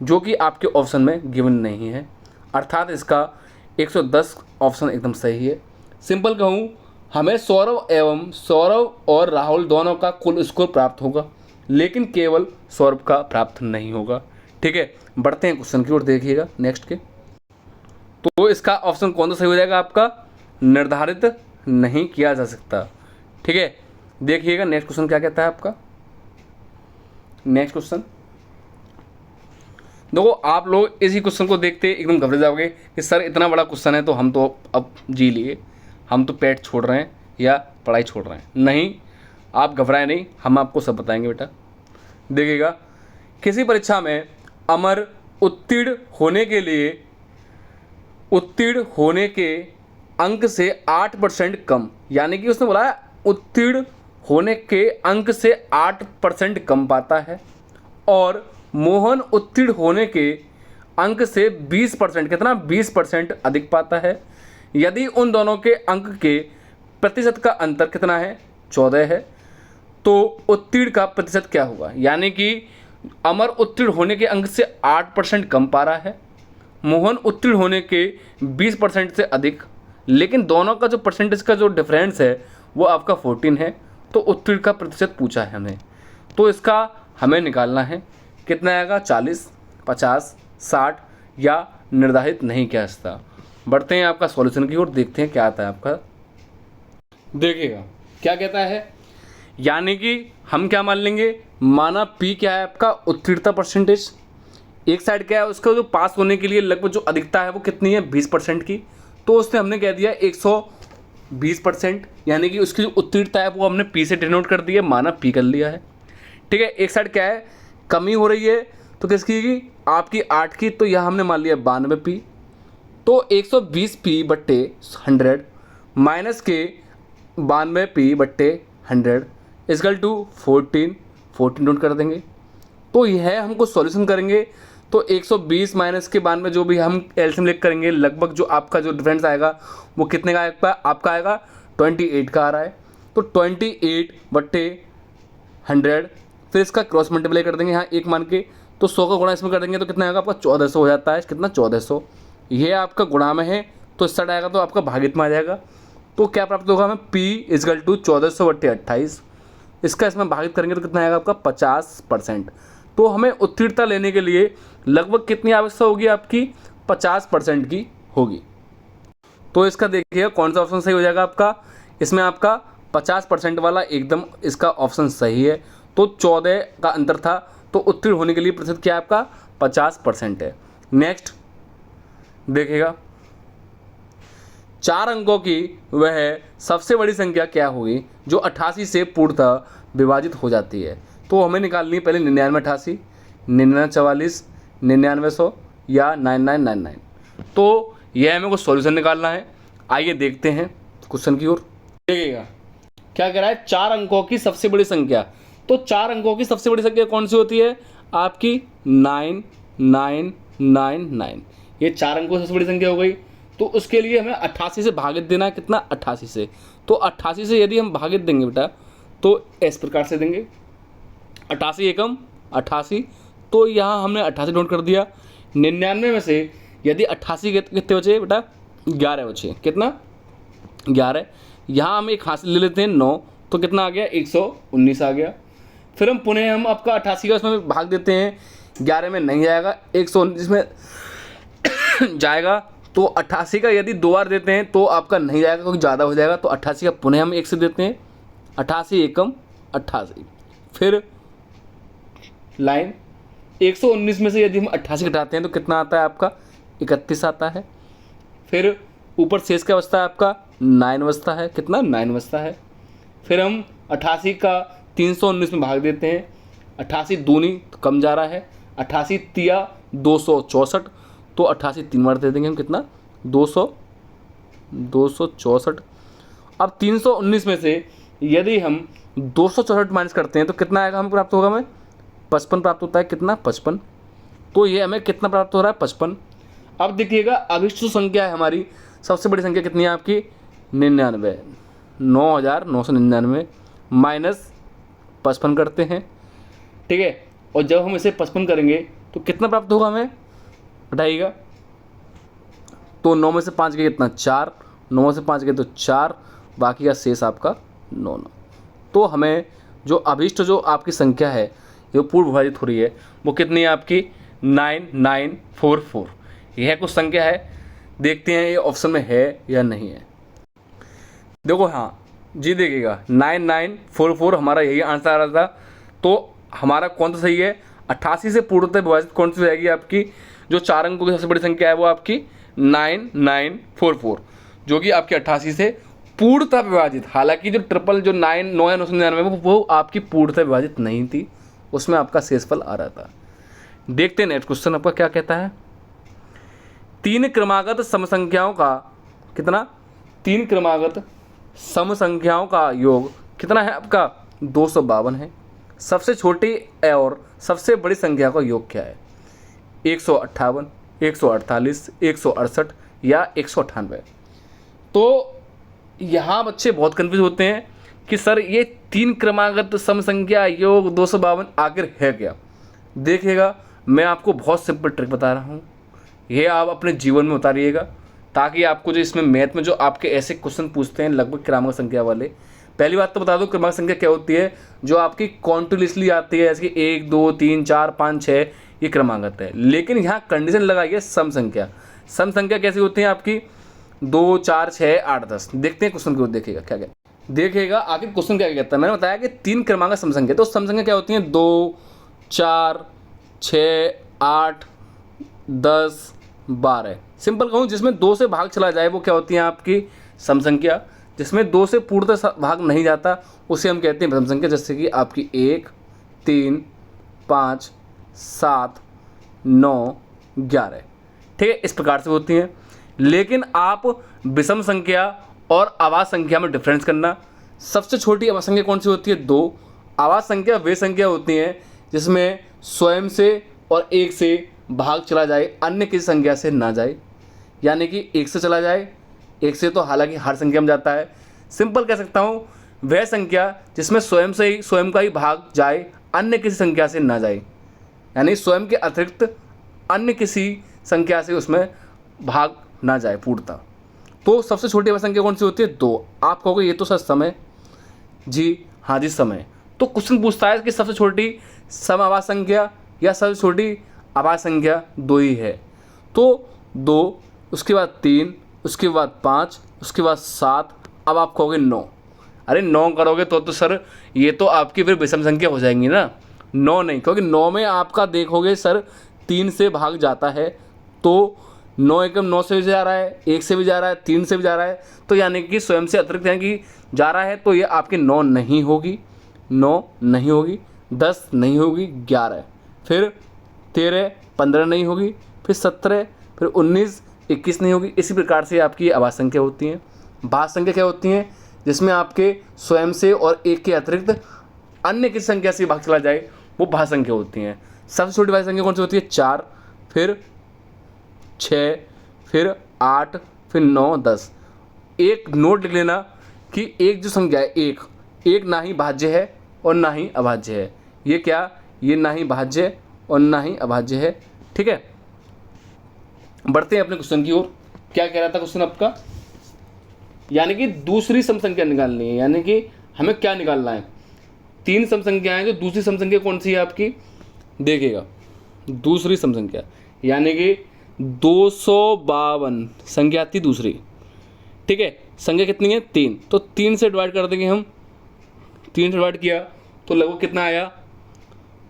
जो कि आपके ऑप्शन में गिवन नहीं है, अर्थात इसका 110 ऑप्शन एकदम सही है। सिंपल कहूँ, हमें सौरभ और राहुल दोनों का कुल स्कोर प्राप्त होगा, लेकिन केवल सौरभ का प्राप्त नहीं होगा। ठीक है, बढ़ते हैं क्वेश्चन की ओर, देखिएगा नेक्स्ट के। तो इसका ऑप्शन कौन सा सही हो जाएगा आपका, निर्धारित नहीं किया जा सकता। ठीक है, देखिएगा नेक्स्ट क्वेश्चन क्या कहता है आपका। नेक्स्ट क्वेश्चन देखो, आप लोग इसी क्वेश्चन को देखते एकदम घबरा जाओगे कि सर इतना बड़ा क्वेश्चन है तो हम तो अब जी लिए, हम तो पेट छोड़ रहे हैं या पढ़ाई छोड़ रहे हैं। नहीं, आप घबराएं नहीं, हम आपको सब बताएंगे बेटा। देखिएगा, किसी परीक्षा में अमर उत्तीर्ण होने के अंक से 8% कम, यानी कि उसने बोला उत्तीर्ण होने के अंक से 8% कम पाता है, और मोहन उत्तीर्ण होने के अंक से 20%, कितना 20% अधिक पाता है। यदि उन दोनों के अंक के प्रतिशत का अंतर कितना है 14 है, तो उत्तीर्ण का प्रतिशत क्या होगा। यानी कि अमर उत्तीर्ण होने के अंक से 8% कम पा रहा है, मोहन उत्तीर्ण होने के 20% से अधिक, लेकिन दोनों का जो परसेंटेज का जो डिफरेंस है वो आपका 14 है। तो उत्तीर्ण का प्रतिशत पूछा है हमें, तो इसका हमें निकालना है कितना आएगा, 40, 50, 60 या निर्धारित नहीं किया जाता। बढ़ते हैं आपका सॉल्यूशन की ओर, देखते हैं क्या आता है आपका। देखिएगा क्या कहता है, यानी कि हम क्या मान लेंगे, माना P क्या है आपका उत्तीर्णता परसेंटेज, एक साइड क्या है उसका जो पास होने के लिए लगभग जो अधिकता है वो कितनी है 20% की, तो उसने हमने कह दिया 120%, यानी कि उसकी जो उत्तीर्णता है वो हमने P से डिनोट कर दिया, माना P कर लिया है। ठीक है, एक साइड क्या है कमी हो रही है, तो किसकी की, आपकी 8 की, तो यहाँ हमने मान लिया 92P, तो 120P/100 माइनस के 92P/100 इजकल टू 14 नोट कर देंगे। तो यह हमको सॉल्यूशन करेंगे तो 120 माइनस के 92 जो भी हम एलसीएम लिख करेंगे, लगभग जो आपका जो डिफरेंस आएगा वो कितने का आएगा, आपका आएगा 28 का आ रहा है। तो 28/100, फिर इसका क्रॉस मल्टीप्लाई कर देंगे यहाँ 1 मान के, तो 100 का गुणा इसमें कर देंगे तो कितना आएगा आपका 1400 हो जाता है। कितना 1400, ये आपका गुणा में है तो इस साइड आएगा तो आपका भागित में आ जाएगा। तो क्या प्राप्त होगा हमें, P इजकल टू 1400/28, इसका इसमें भागित करेंगे तो कितना आएगा आपका 50%। तो हमें उत्तीर्णता लेने के लिए लगभग कितनी आवश्यकता होगी आपकी, 50% की होगी। तो इसका देखिए कौन सा ऑप्शन सही हो जाएगा आपका, इसमें आपका 50% वाला एकदम इसका ऑप्शन सही है। तो 14 का अंतर था, तो उत्तीर्ण होने के लिए प्रतिशत क्या है आपका 50% है। नेक्स्ट देखिएगा, 4 अंकों की वह सबसे बड़ी संख्या क्या होगी जो 88 से पूर्णतः विभाजित हो जाती है। तो हमें निकालनी है पहले 9988, 9944, 9900 या 9999। तो यह हमें को सॉल्यूशन निकालना है। आइए देखते हैं क्वेश्चन की ओर। देखिएगा क्या कह रहा है, 4 अंकों की सबसे बड़ी संख्या, तो 4 अंकों की सबसे बड़ी संख्या कौन सी होती है आपकी 9999। ये 4 अंकों की सबसे बड़ी संख्या हो गई। तो उसके लिए हमें 88 से भागित देना है, कितना 88 से। तो 88 से यदि हम भागित देंगे बेटा तो इस प्रकार से देंगे 88 एकम 88। तो यहाँ हमने 88 नोट कर दिया। 99 में से यदि 88 कितने बचे बेटा 11 बचे, कितना 11। यहाँ हम एक हासिल ले लेते हैं 9, तो कितना आ गया 119 आ गया। फिर हम पुनः हम आपका 88 का उसमें भाग देते हैं, 11 में नहीं जाएगा 119 में जाएगा। तो 88 का यदि 2 बार देते हैं तो आपका नहीं जाएगा क्योंकि ज़्यादा हो जाएगा। तो 88 का पुनः हम 1 से देते हैं, 88 एकम 88। फिर लाइन 119 में से यदि हम 88 घटाते हैं तो कितना आता है आपका 31 आता है। फिर ऊपर शेष क्या बचता है आपका 9 बचता है, कितना 9 बचता है। फिर हम 88 का 319 में भाग देते हैं, 88 दूनी तो कम जा रहा है, 88 तिया 264। तो 88 3 बार दे देंगे हम, कितना 264। अब 319 में से यदि हम 264 माइनस करते हैं तो कितना आएगा हमें प्राप्त होगा, हमें 55 प्राप्त होता है, कितना 55। तो ये हमें कितना प्राप्त हो रहा है 55। अब देखिएगा अभिष्ट जो संख्या है हमारी सबसे बड़ी संख्या कितनी है आपकी 99, 9999 माइनस 55 करते हैं, ठीक है। और जब हम इसे 55 करेंगे तो कितना प्राप्त होगा हमें हटाइएगा। तो 9 में से 5 गए कितना 4, 9 में से 5 गए तो 4, बाकी का शेष आपका 9। तो हमें जो अभिष्ट जो आपकी संख्या है जो पूर्ण विभाजित हो रही है वो कितनी है आपकी 9944। यह कुछ संख्या है, देखते हैं ये ऑप्शन में है या नहीं है। देखो हाँ जी, देखिएगा 9944 हमारा यही आंसर आ रहा था। तो हमारा कौन सा सही है 88 से पूर्णतः विभाजित कौन सी जाएगी आपकी जो 4 अंकों की सबसे बड़ी संख्या है वो आपकी 9944, जो कि आपकी 88 से पूर्णतः विभाजित। हालांकि जो ट्रिपल जो 999 वो आपकी पूर्णतः विभाजित नहीं थी, उसमें आपका शेषफल आ रहा था। देखते हैं नेक्स्ट क्वेश्चन आपका क्या कहता है। 3 क्रमागत समसंख्याओं का कितना 3 क्रमागत समसंख्याओं का योग कितना है आपका 252 है। सबसे छोटी और सबसे बड़ी संख्या का योग क्या है 158, 148, 168 या 198। तो यहाँ बच्चे बहुत कंफ्यूज होते हैं कि सर ये 3 क्रमागत समसंख्या योग 252 आखिर है क्या। देखिएगा मैं आपको बहुत सिंपल ट्रिक बता रहा हूँ, ये आप अपने जीवन में उतारिएगा ताकि आपको जो इसमें मैथ में जो आपके ऐसे क्वेश्चन पूछते हैं लगभग क्रमागत संख्या वाले। पहली बात तो बता दो क्रमागत संख्या क्या होती है, जो आपकी कॉन्टिन्यूसली आती है जैसे कि 1 2 3 4 5 6 ये क्रमागत है। लेकिन यहाँ कंडीशन लगाई है सम संख्या। सम संख्या कैसी होती है आपकी 2 4 6 8 10। देखते हैं क्वेश्चन को, देखिएगा क्या क्या देखिएगा आखिर क्वेश्चन क्या कहता है। मैंने बताया कि 3 क्रमागत सम संख्या, तो सम संख्या क्या होती है 2 4 6 8 10 12। सिंपल कहूँ जिसमें 2 से भाग चला जाए वो क्या होती है आपकी सम संख्या। जिसमें 2 से पूर्णतः भाग नहीं जाता उसे हम कहते हैं विषम संख्या, जैसे कि आपकी 1 3 5 7 9 11, ठीक है। इस प्रकार से होती हैं। लेकिन आप विषम संख्या और आवाज संख्या में डिफरेंस करना। सबसे छोटी आवाज संख्या कौन सी होती है 2। आवाज संख्या वे संख्या होती हैं जिसमें स्वयं से और 1 से भाग चला जाए, अन्य किसी संख्या से ना जाए। यानी कि 1 से चला जाए, 1 से तो हालांकि हर संख्या में जाता है। सिंपल कह सकता हूँ वह संख्या जिसमें स्वयं का ही भाग जाए, अन्य किसी संख्या से ना जाए, यानी स्वयं के अतिरिक्त अन्य किसी संख्या से उसमें भाग ना जाए पूर्णतः। तो सबसे छोटी आवाज संख्या कौन सी होती है 2। आप कहोगे ये तो सर समय, जी हाँ जी समय। तो क्वेश्चन पूछता है कि सबसे छोटी सम आवाज संख्या या सबसे छोटी आवाज संख्या 2 ही है। तो 2, उसके बाद 3, उसके बाद 5, उसके बाद 7, अब आप कहोगे 9। अरे 9 करोगे तो सर ये तो आपकी फिर विषम संख्या हो जाएंगी ना। 9 नहीं, क्योंकि 9 में आपका देखोगे सर 3 से भाग जाता है। तो 9 एकम 9 से भी जा रहा है, 1 से भी जा रहा है, 3 से भी जा रहा है, तो यानी कि स्वयं से अतिरिक्त यानी कि जा रहा है। तो ये आपकी 9 नहीं होगी, 9 नहीं होगी, 10 नहीं होगी, 11, फिर 13 15 नहीं होगी, फिर 17, फिर 19 21 नहीं होगी। इसी प्रकार से आपकी आवाज संख्या होती हैं। भाज संख्या क्या होती हैं जिसमें आपके स्वयं से और 1 के अतिरिक्त अन्य किसी संख्या से भाग चला जाए वो भाज्य संख्या होती हैं। सबसे छोटी भाज्य संख्या कौन सी होती है? 4, फिर 6, फिर 8, फिर 9, 10। एक नोट लिख लेना कि एक जो संख्या है एक ना ही भाज्य है और ना ही अभाज्य है। ये क्या? ये ना ही भाज्य और ना ही अभाज्य है। ठीक है, बढ़ते हैं अपने क्वेश्चन की ओर। क्या कह रहा था क्वेश्चन आपका? यानी कि दूसरी सम संख्या निकालनी है। यानी कि हमें क्या निकालना है? 3 सम संख्या है, जो दूसरी सम संख्या कौन सी है आपकी? देखिएगा, दूसरी सम संख्या यानी कि 252 संख्या आती दूसरी। ठीक है, संख्या कितनी है? 3। तो 3 से डिवाइड कर देंगे हम। 3 से डिवाइड किया तो लगभग कितना आया?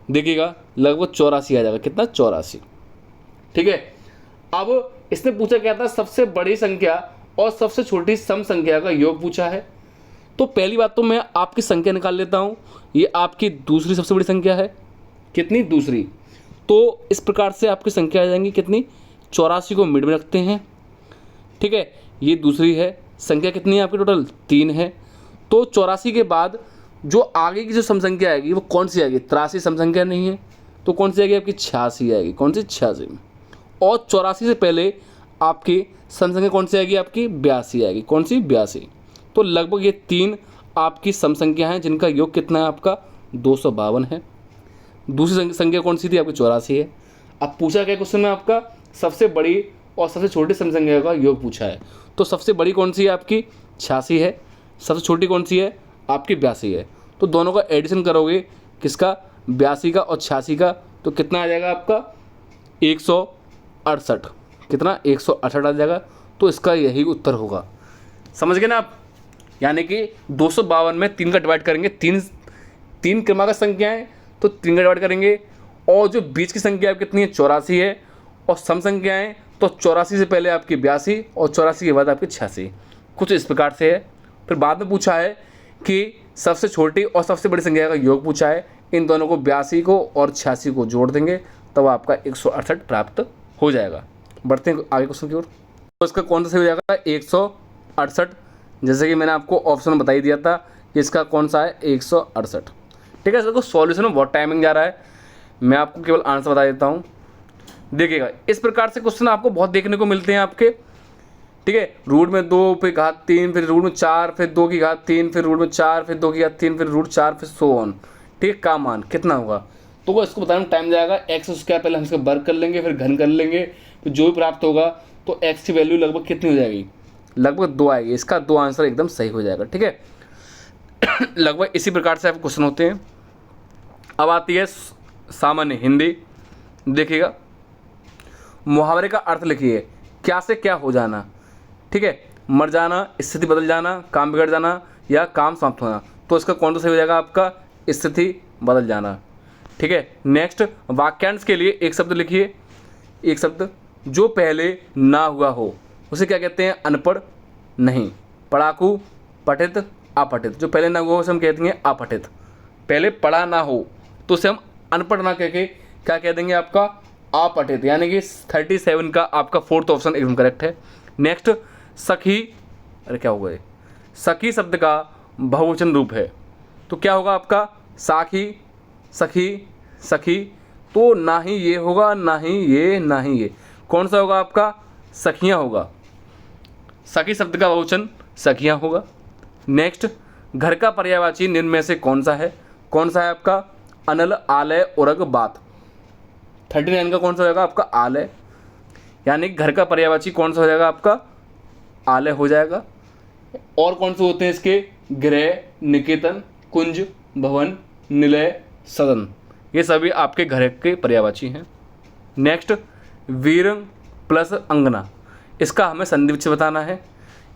देखिएगा, लगभग 84 आ जाएगा। कितना? 84। ठीक है, अब इसने पूछा क्या था? सबसे बड़ी संख्या और सबसे छोटी सम संख्या का योग पूछा है। तो पहली बात तो मैं आपकी संख्या निकाल लेता हूँ। ये आपकी दूसरी सबसे बड़ी संख्या है। कितनी? दूसरी। तो इस प्रकार से आपकी संख्या आ जाएंगी कितनी? 84 को मिड में रखते हैं। ठीक है, ये दूसरी है। संख्या कितनी है आपकी? टोटल 3 है। तो 84 के बाद जो आगे की जो सम संख्या आएगी वो कौन सी आएगी? 83 सम संख्या नहीं है, तो कौन सी आएगी आपकी? 86 आएगी। कौन सी? 86। और 84 से पहले आपकी सम संख्या कौन सी आएगी आपकी? 82 आएगी। कौन सी? 82। तो लगभग ये 3 आपकी सम संख्या हैं जिनका योग कितना है आपका? 252 है। दूसरी संख्या कौन सी थी आपकी? 84 है। अब पूछा क्या क्वेश्चन में आपका? सबसे बड़ी और सबसे छोटी सम संख्या का योग पूछा है। तो सबसे बड़ी कौन सी है आपकी? 86 है। सबसे छोटी कौन सी है? आपकी 82 है। तो दोनों का एडिशन करोगे, किसका? 82 का और 86 का, तो कितना आ जाएगा आपका? 168। कितना? 168 आ जाएगा। तो इसका यही उत्तर होगा। समझ गए ना आप? यानी कि 252 में 3 का डिवाइड करेंगे। तीन क्रमागत संख्या है तो 3 का डिवाइड करेंगे। और जो बीच की संख्या है कितनी है? 84 है। और सम संख्या है तो 84 से पहले आपकी 82 और 84 के बाद आपकी 86। कुछ इस प्रकार से है। फिर बाद में पूछा है कि सबसे छोटी और सबसे बड़ी संख्या का योग पूछा है। इन दोनों को 82 को और 86 को जोड़ देंगे तब आपका 168 प्राप्त हो जाएगा। बढ़ते हैं आगे क्वेश्चन की ओर। तो इसका कौन सा सही हो जाएगा? 168। जैसे कि मैंने आपको ऑप्शन बता ही दिया था कि इसका कौन सा है? 168। ठीक है, इसको सॉल्यूशन में बहुत टाइमिंग जा रहा है, मैं आपको केवल आंसर बता देता हूँ। देखिएगा, इस प्रकार से क्वेश्चन आपको बहुत देखने को मिलते हैं आपके। ठीक है, रूट में 2 फिर घात 3, फिर रूट में 4, फिर 2 की घात 3, फिर रूट में 4, फिर 2 की घात 3, फिर रूट 4, फिर सो ऑन। ठीक है, का मान कितना होगा? तो वो इसको बताने में टाइम जाएगा। एक्स स्क्वायर पहले हम इसका वर्ग कर लेंगे, फिर घन कर लेंगे, फिर जो भी प्राप्त होगा तो एक्स की वैल्यू लगभग कितनी हो जाएगी? लगभग 2 आएगी। इसका 2 आंसर एकदम सही हो जाएगा। ठीक है, लगभग इसी प्रकार से आपके क्वेश्चन होते हैं। अब आती है सामान्य हिंदी। देखिएगा, मुहावरे का अर्थ लिखिए। क्या से क्या हो जाना। ठीक है, मर जाना, स्थिति बदल जाना, काम बिगड़ जाना या काम समाप्त होना। तो इसका कौन सा सही हो जाएगा आपका? स्थिति बदल जाना। ठीक है, नेक्स्ट वाक्यांश के लिए एक शब्द लिखिए। एक शब्द जो पहले ना हुआ हो उसे क्या कहते हैं? अनपढ़ नहीं। पढ़ाकू, पठित, अपठित। जो पहले ना हुआ हो उसे हम कहते हैं अपठित। पहले पढ़ा ना हो तो उसे हम अनपढ़ ना कह के क्या कह देंगे? आपका अपठित। यानी कि 37 का आपका 4th ऑप्शन एकदम करेक्ट है। नेक्स्ट सखी, अरे क्या होगा ये? सखी शब्द का बहुवचन रूप है तो क्या होगा आपका? साखी, सखी, सखी। तो ना ही ये होगा, ना ही ये, ना ही ये। कौन सा होगा आपका? सखियाँ होगा। सखी शब्द का बहुवचन सखियाँ होगा। नेक्स्ट घर का पर्यायवाची निम्न में से कौन सा है? कौन सा है आपका? अनल, आलय, उरग, बात। 39 का कौन सा हो जाएगा आपका? आलय। यानी घर का पर्यायवाची कौन सा हो जाएगा आपका? आलय हो जाएगा। और कौन से होते हैं इसके? गृह, निकेतन, कुंज, भवन, निलय, सदन। ये सभी आपके घर के पर्यायवाची हैं। नेक्स्ट वीर प्लस अंगना, इसका हमें संधि विच्छेद बताना है।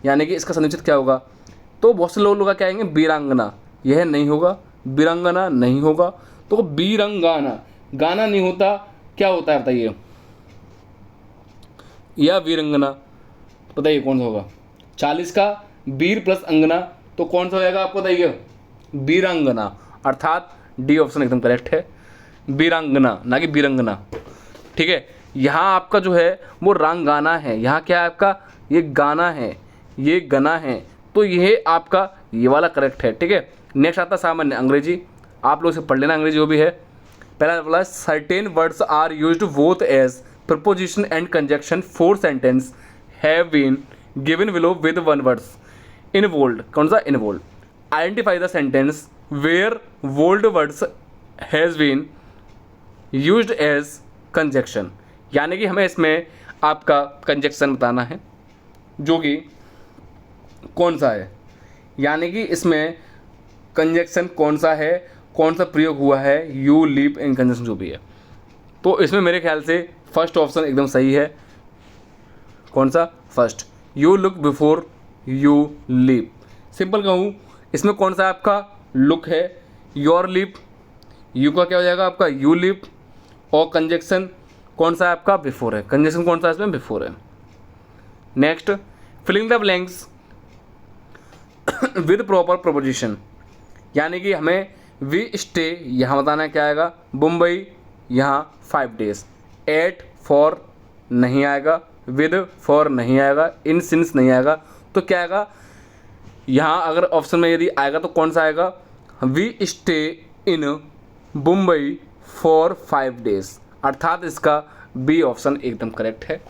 यानी कि इसका संधि विच्छेद क्या होगा? तो बहुत से लोग क्या आएंगे? वीरांगना, यह नहीं होगा। वीरांगना नहीं होगा। तो वीरंगाना, गाना नहीं होता, क्या होता है बताइए? या वीरंगना, बताइए कौन सा होगा? 40 का वीर प्लस अंगना, तो कौन सा हो जाएगा आपको बताइए? वीरांगना। अर्थात डी ऑप्शन एकदम करेक्ट है। वीरांगना ना कि वीरंगना। ठीक है, यहाँ आपका जो है वो रांगाना है। यहाँ क्या है आपका? ये गाना है, ये गना है। तो ये आपका ये वाला करेक्ट है। ठीक है, नेक्स्ट आता है सामान्य अंग्रेजी। आप लोग इसे पढ़ लेना अंग्रेजी जो भी है। पहला बोला certain words are used both as preposition and conjunction for sentence have been given below with one words in bold. कौन सा? In bold. Identify the sentence where bold words has been used as conjunction. यानी कि हमें इसमें आपका conjunction बताना है जो कि कौन सा है, यानी कि इसमें कंजक्शन कौन सा है, कौन सा प्रयोग हुआ है, यू लीव इन कंजक्शन जो भी है। तो इसमें मेरे ख्याल से फर्स्ट ऑप्शन एकदम सही है। कौन सा? First, you look before you leave. Simple कहूँ इसमें कौन सा आपका लुक है, योर लीव, यू का क्या हो जाएगा आपका यू लीव, और कंजक्शन कौन सा है आपका बिफोर है। कंजक्शन कौन सा है इसमें? बिफोर है। Next, filling the blanks with proper preposition, यानी कि हमें वी स्टे यहाँ बताना है क्या आएगा, मुंबई यहाँ 5 days, एट फॉर नहीं आएगा, विद फॉर नहीं आएगा, इन सिंस नहीं आएगा, तो क्या आएगा यहाँ? अगर ऑप्शन में यदि आएगा तो कौन सा आएगा? We stay in Mumbai for 5 days, अर्थात इसका बी ऑप्शन एकदम करेक्ट है।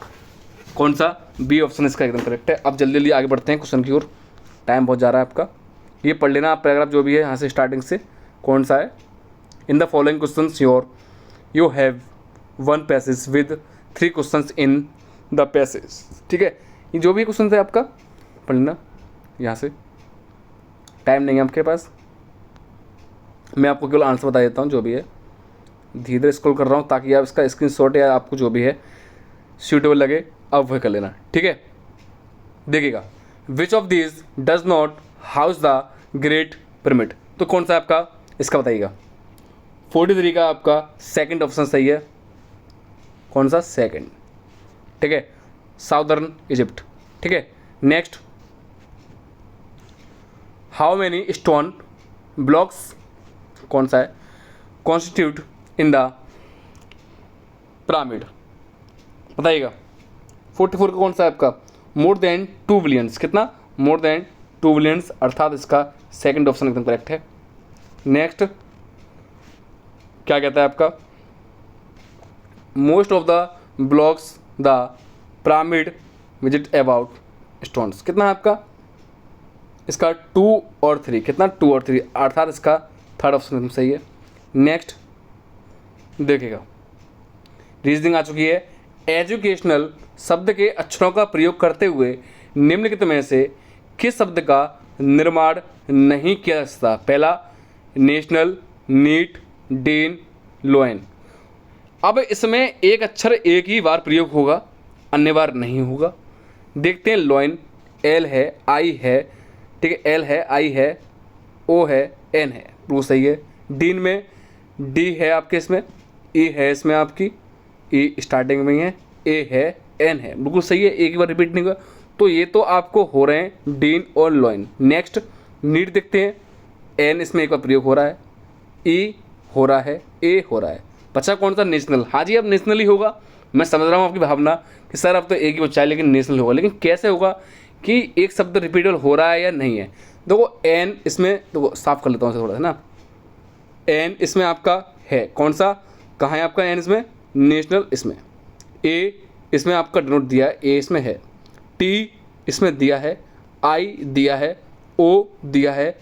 कौन सा? बी ऑप्शन इसका एकदम करेक्ट है। अब जल्दी जल्दी आगे बढ़ते हैं क्वेश्चन की ओर, टाइम बहुत जा रहा है आपका। ये पढ़ लेना आप पैराग्राफ जो भी है यहाँ से स्टार्टिंग से, कौन सा है। In the following questions you have one passage with 3 questions in the passage. ठीक है, ये जो भी क्वेश्चन है आपका पढ़ लेना यहाँ से, टाइम नहीं है आपके पास, मैं आपको केवल आंसर बता देता हूँ जो भी है। धीरे धीरे स्क्रॉल कर रहा हूँ ताकि आप इसका स्क्रीनशॉट या आपको जो भी है सूटेबल लगे आप वही कर लेना। ठीक है, देखिएगा, which of these does not house the great pyramid, तो कौन सा आपका इसका बताइएगा। 43 का आपका सेकंड ऑप्शन सही है। कौन सा? सेकंड। ठीक है, साउदर्न इजिप्ट। ठीक है, next, how many stone blocks कौन सा है कॉन्स्टिट्यूट इन द पिरामिड, बताइएगा। 44 का कौन सा है आपका? More than 2 billions. कितना? मोर देन 2 बिलियंस, अर्थात इसका सेकंड ऑप्शन एकदम करेक्ट है। नेक्स्ट, क्या कहता है आपका? Most of the blocks the pyramid visit about stones. कितना है आपका इसका? 2 और 3। कितना? 2 और 3, अर्थात इसका थर्ड ऑप्शन एकदम सही है। नेक्स्ट देखिएगा, रीजनिंग आ चुकी है। एजुकेशनल शब्द के अक्षरों का प्रयोग करते हुए निम्नलिखित में से किस शब्द का निर्माण नहीं किया जा सकता? पहला, नेशनल, नीट, डीन, लोएन। अब इसमें एक अक्षर एक ही बार प्रयोग होगा, अन्य बार नहीं होगा। देखते हैं, लोएन एल है, आई है, ठीक है, एल है, आई है, ओ है, एन है, वो सही है। डीन में डी है आपके, इसमें ई है, इसमें आपकी ई स्टार्टिंग में ही है, ए है, एन है, बिल्कुल सही है, एक ही बार रिपीट नहीं हुआ। तो ये तो आपको हो रहे हैं डीन और लोइन। नेक्स्ट, नीट देखते हैं, एन इसमें एक बार प्रयोग हो रहा है, ई हो रहा है, ए हो रहा है। बच्चा कौन सा? नेशनल। हाँ जी, अब नेशनल ही होगा। मैं समझ रहा हूँ आपकी भावना कि सर अब तो एक ही बच्चा है लेकिन नेशनल होगा, लेकिन कैसे होगा कि एक शब्द रिपीटेबल हो रहा है या नहीं है। देखो एन इसमें, देखो साफ कर लेता हूँ थोड़ा सा ना, एन इसमें आपका है, कौन सा, कहाँ है आपका एन इसमें? नेशनल इसमें। ए इसमें आपका डिनोट दिया है, ए इसमें है, टी इसमें दिया है, आई दिया है, ओ दिया है।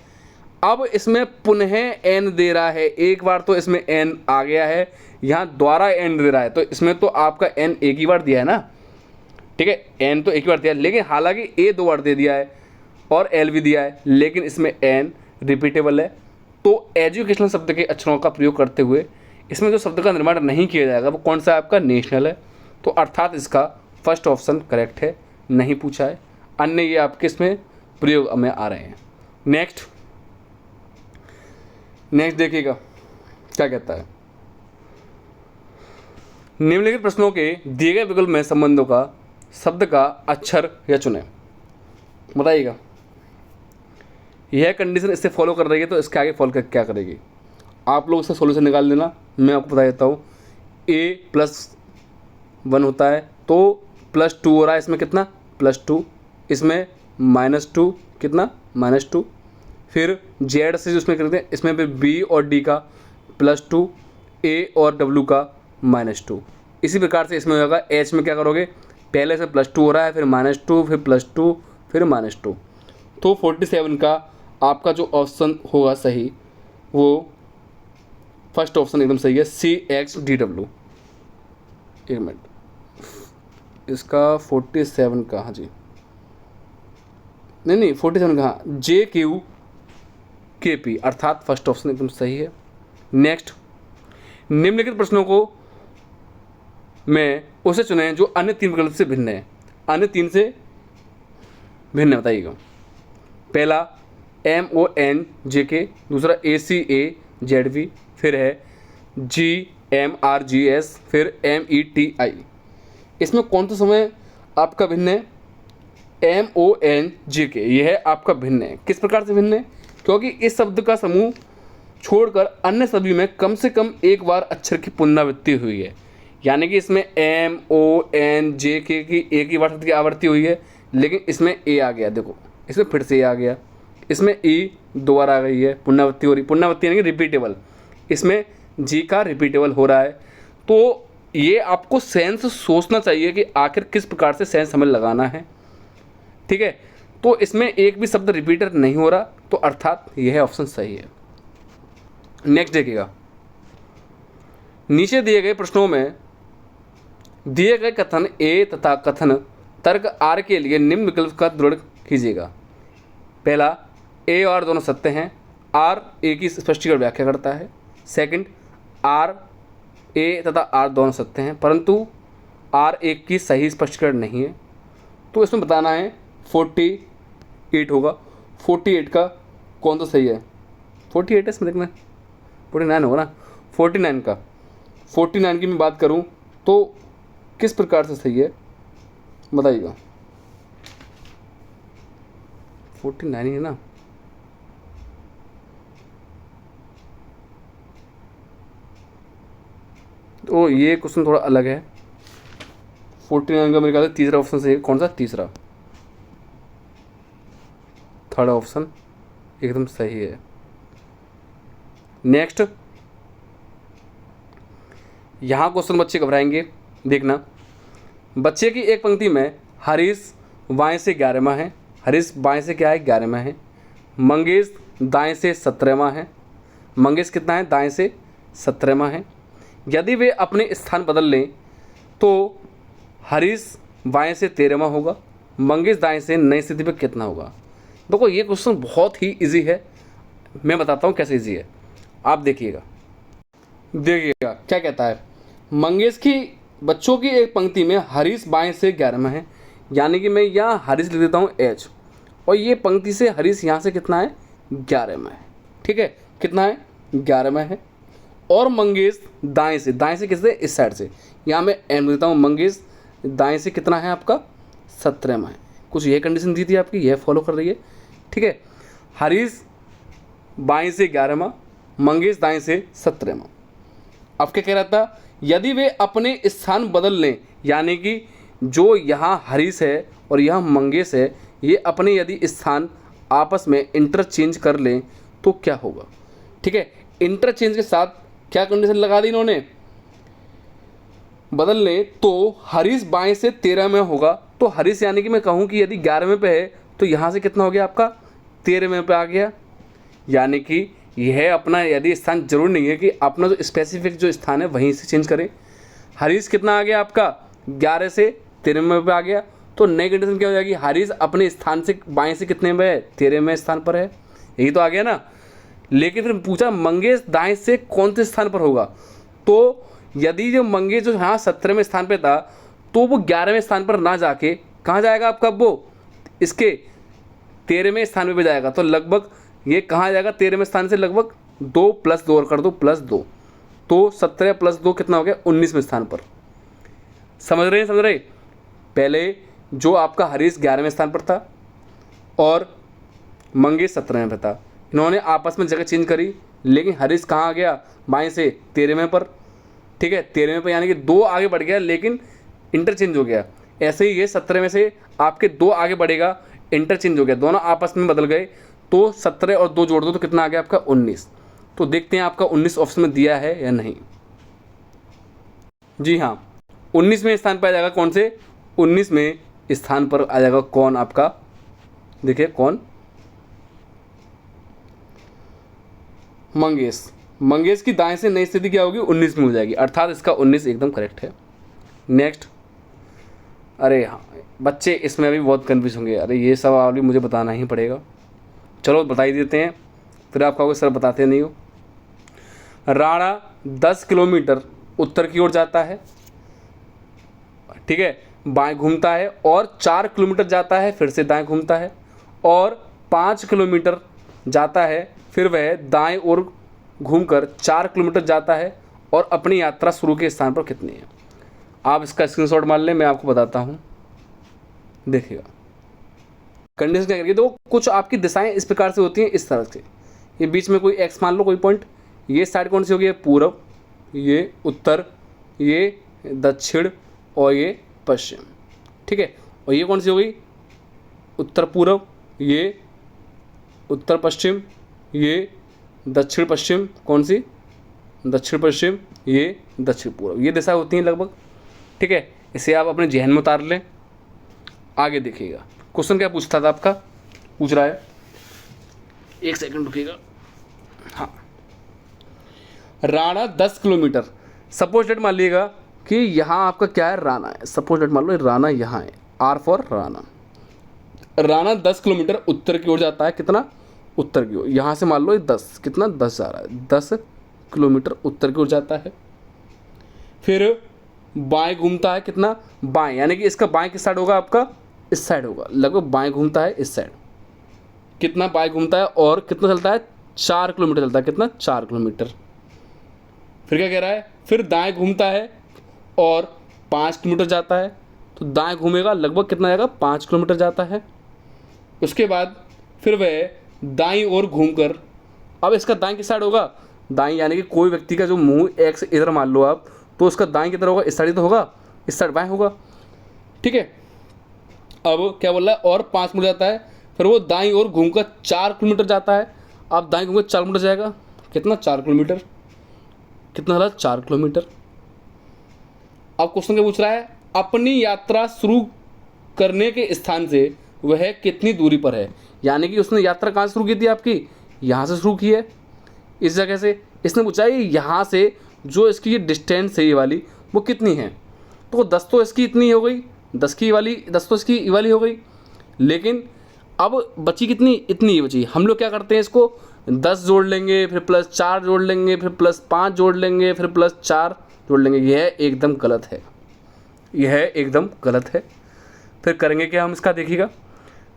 अब इसमें पुनः एन दे रहा है, एक बार तो इसमें एन आ गया है, यहाँ दोबारा एन दे रहा है, तो इसमें तो आपका एन एक ही बार दिया है ना। ठीक है, एन तो एक ही बार दिया है, लेकिन हालांकि ए 2 बार दे दिया है और एल भी दिया है, लेकिन इसमें एन रिपीटेबल है। तो एजुकेशनल शब्द के अक्षरों का प्रयोग करते हुए इसमें जो शब्द का निर्माण नहीं किया जाएगा वो कौन सा है आपका? नेशनल है। तो अर्थात इसका फर्स्ट ऑप्शन करेक्ट है, नहीं पूछा है, अन्य ये आपके इसमें प्रयोग में आ रहे हैं। नेक्स्ट देखिएगा क्या कहता है। निम्नलिखित प्रश्नों के दिए गए विकल्प में संबंधों का शब्द का अक्षर या चुने, बताइएगा। यह कंडीशन इससे फॉलो कर रही है तो इसके आगे फॉलो कर क्या करेगी? आप लोग इसका सॉल्यूशन निकाल देना, मैं आपको बता देता हूँ। a+1 होता है तो +2 हो रहा है, इसमें कितना? +2, इसमें -2, कितना? -2, फिर जेड से जो उसमें करते हैं इसमें फिर बी और डी का +2, ए और डब्ल्यू का -2। इसी प्रकार से इसमें होगा एच में क्या करोगे, पहले से +2 हो रहा है, फिर -2, फिर +2, फिर -2। तो 47 का आपका जो ऑप्शन होगा सही वो फर्स्ट ऑप्शन एकदम सही है, CXDW। एक मिनट, इसका 47 का, हाँ जी, नहीं 47 का, हाँ, JQKP अर्थात फर्स्ट ऑप्शन एकदम सही है। नेक्स्ट, निम्नलिखित प्रश्नों को में उसे चुनें जो अन्य 3 विकल्प से भिन्न है। अन्य 3 से भिन्न है, बताइएगा। पहला MONJK, दूसरा ACAZB, फिर है GMRGS, फिर METI। इसमें कौन सा समय आपका भिन्न है? MONJK, यह है आपका भिन्न है। किस प्रकार से भिन्न है? क्योंकि इस शब्द का समूह छोड़कर अन्य सभी में कम से कम एक बार अक्षर की पुनरावृत्ति हुई है। यानी कि इसमें MONJK की एक ही बार शब्द की आवृत्ति हुई है, लेकिन इसमें ए आ गया, देखो इसमें फिर से ए आ गया, इसमें ई दोबारा आ गई है, पुनरावृत्ति हो रही, पुनरावृत्ति यानी कि रिपीटेबल, इसमें जी का रिपीटेबल हो रहा है। तो ये आपको सेंस सोचना चाहिए कि आखिर किस प्रकार से सेंस हमें लगाना है, ठीक है। तो इसमें एक भी शब्द रिपीटर नहीं हो रहा, तो अर्थात यह ऑप्शन सही है। नेक्स्ट देखिएगा, नीचे दिए गए प्रश्नों में दिए गए कथन ए तथा कथन तर्क आर के लिए निम्न विकल्प का दृढ़ कीजिएगा। पहला, ए और दोनों सत्य हैं, आर ए की स्पष्टीकरण व्याख्या करता है। सेकंड, आर ए तथा आर दोनों सत्य हैं, परंतु आर एक की सही स्पष्टीकरण नहीं है। तो इसमें बताना है 48 होगा। 48 का कौन सा सही है? 48 है इसमें, देखना 49 होगा ना, 49 का, 49 की मैं बात करूं तो किस प्रकार से सही है बताइएगा। 49 ही है ना, तो ये क्वेश्चन थोड़ा अलग है। 49 का मेरे ख्याल से तीसरा ऑप्शन सही है। कौन सा? तीसरा, थर्ड ऑप्शन एकदम सही है। नेक्स्ट, यहाँ क्वेश्चन बच्चे घबराएंगे, देखना। बच्चे की एक पंक्ति में हरीश बाएं से 11वां है, हरीश बाएं से क्या है? 11वां है। मंगेश दाएं से 17वां है। मंगेश कितना है? दाएं से 17वां है। यदि वे अपने स्थान बदल लें तो हरीश बाएं से 13वां होगा, मंगेश दाएं से नई स्थिति पर कितना होगा? देखो ये क्वेश्चन बहुत ही इजी है, मैं बताता हूँ कैसे इजी है, आप देखिएगा। देखिएगा क्या कहता है, मंगेश की बच्चों की एक पंक्ति में हरीश बाएं से 11वां है, यानी कि मैं यहाँ हरीश लिख देता हूँ H, और ये पंक्ति से हरीश यहाँ से कितना है? 11वां है, ठीक है। कितना है? 11वां है। और मंगेश दाएं से, दाएं से किससे? इस साइड से, यहाँ मैं M लिख देता हूँ। मंगेश दाएं से कितना है आपका? 17वां है। कुछ ये कंडीशन दी थी आपकी, यह फॉलो कर रही है, ठीक है। हरीश बाएं से 11वां, मंगेश दाएं से 17वां। अब क्या कह रहा था? यदि वे अपने स्थान बदल लें, यानी कि जो यहाँ हरीश है और यहाँ मंगेश है, ये अपने यदि स्थान आपस में इंटरचेंज कर लें तो क्या होगा, ठीक है। इंटरचेंज के साथ क्या कंडीशन लगा दी इन्होंने? बदल लें तो हरीश बाएं से 13वें होगा, तो हरीश यानी कि मैं कहूँ कि यदि 11वें पे है तो यहाँ से कितना हो गया आपका? 13वें पे आ गया। यानी कि यह अपना यदि स्थान जरूर नहीं है कि अपना जो स्पेसिफिक जो स्थान है वहीं से चेंज करें। हरीश कितना आ गया आपका? 11 से 13वें पे आ गया, तो नई कंडीशन क्या हो जाएगी? हरीश अपने स्थान से बाएं से कितने में है? 13वें स्थान पर है, यही तो आ गया ना। लेकिन फिर पूछा मंगेश दाएं से कौन से स्थान पर होगा, तो यदि जो मंगेश जो यहाँ 17वें स्थान पे था तो वो 11वें स्थान पर ना जाके कहाँ जाएगा आपका? वो इसके 13वें स्थान पे जाएगा। तो लगभग ये कहाँ जाएगा? 13वें स्थान से लगभग 2 + 2 और कर दो, +2, तो 17 + 2 कितना हो गया? 19वें स्थान पर। समझ रहे? पहले जो आपका हरीश 11वें स्थान पर था और मंगेश 17वें पर था, इन्होंने आपस में जगह चेंज करी, लेकिन हरीश कहाँ आ गया? बाएं से 13वें पर, ठीक है। 13वें पर यानी कि 2 आगे बढ़ गया, लेकिन इंटरचेंज हो गया। ऐसे ही ये 17वें से आपके 2 आगे बढ़ेगा, इंटरचेंज हो गया, दोनों आपस में बदल गए, तो 17 और 2 जोड़ दो तो कितना आ गया आपका 19। तो देखते हैं आपका 19 ऑप्शन में दिया है या नहीं। जी हाँ, 19वें स्थान पर आ जाएगा कौन से, 19वें स्थान पर आ जाएगा कौन आपका, देखिए कौन, मंगेश। मंगेश की दाएं से नई स्थिति क्या होगी, 19 में हो जाएगी, अर्थात इसका 19 एकदम करेक्ट है। नेक्स्ट, अरे हाँ बच्चे इसमें अभी बहुत कन्फ्यूज होंगे, अरे ये सवाल भी मुझे बताना ही पड़ेगा, चलो बता ही देते हैं, फिर आप कहोगे सर बताते नहीं हो। राणा 10 किलोमीटर उत्तर की ओर जाता है, ठीक है, बाएं घूमता है, और 4 किलोमीटर जाता है, फिर से दाएं घूमता है, और 5 किलोमीटर जाता है, फिर वह दाएं ओर घूमकर 4 किलोमीटर जाता है, और अपनी यात्रा शुरू के स्थान पर कितनी है। आप इसका स्क्रीनशॉट मान लें, मैं आपको बताता हूँ, देखिएगा। कंडीशन क्या करिए, तो कुछ आपकी दिशाएं इस प्रकार से होती हैं, इस तरह से, ये बीच में कोई एक्स मान लो, कोई पॉइंट, ये साइड कौन सी होगी, पूर्व, ये उत्तर, ये दक्षिण, और ये पश्चिम, ठीक है, और ये कौन सी हो गई, उत्तर पूर्व, ये उत्तर पश्चिम, ये दक्षिण पश्चिम, कौन सी, दक्षिण पश्चिम, ये दक्षिण पूर्व, ये दिशा होती हैं लगभग, ठीक है। इसे आप अपने जहन में उतार लें। आगे देखिएगा, क्वेश्चन क्या पूछता था आपका, पूछ रहा है, एक सेकंड रुकिएगा। हाँ, राणा 10 किलोमीटर, सपोज डेट मान लीजिएगा कि यहाँ आपका क्या है, राणा है, सपोज डेट मान लो राणा यहाँ है, R for Rana. Rana 10 kilometre उत्तर की ओर जाता है, कितना, उत्तर की ओर, यहाँ से मान लो 10, कितना 10 जा रहा है, 10 किलोमीटर उत्तर की ओर जाता है, फिर बाएं घूमता है, कितना, बाएं, यानी कि इसका बाएं किस साइड होगा, आपका इस साइड होगा, लगभग बाएं घूमता है इस साइड, कितना बाएं घूमता है, और कितना चलता है, 4 किलोमीटर चलता है, कितना, 4 किलोमीटर। फिर क्या कह रहा है, फिर दाएं घूमता है और 5 किलोमीटर जाता है, तो दाएं घूमेगा, लगभग कितना जाएगा, 5 किलोमीटर जाता है। उसके बाद फिर वह दाईं ओर घूमकर, अब इसका दाएं किस साइड होगा, दाईं, यानी कि कोई व्यक्ति का जो मुंह एक्स इधर मान लो आप, तो उसका दाएं किधर होगा, इस साइड तो होगा, इस साइड बाएं होगा, ठीक है। अब क्या बोल रहा है, और 5 किलोमीटर जाता है, फिर वो दाईं ओर घूमकर 4 किलोमीटर जाता है। अब दाईं घूमकर 4 किलोमीटर जाएगा, कितना, 4 किलोमीटर, कितना रहा, 4 किलोमीटर। अब क्वेश्चन क्या पूछ रहा है, अपनी यात्रा शुरू करने के स्थान से वह कितनी दूरी पर है, यानी कि उसने यात्रा कहाँ से शुरू की थी आपकी, यहाँ से शुरू की है, इस जगह से। इसने पूछा है यहाँ से जो इसकी ये डिस्टेंस है ये वाली, वो कितनी है, तो 10 तो इसकी इतनी हो गई, 10 की वाली, 10 तो इसकी वाली हो गई, लेकिन अब बची कितनी, इतनी ही बची। हम लोग क्या करते हैं, इसको 10 जोड़ लेंगे, फिर प्लस 4 जोड़ लेंगे, फिर प्लस 5 जोड़ लेंगे, फिर प्लस 4 जोड़ लेंगे, यह एकदम गलत है, यह एकदम गलत है। फिर करेंगे क्या हम इसका, देखिएगा,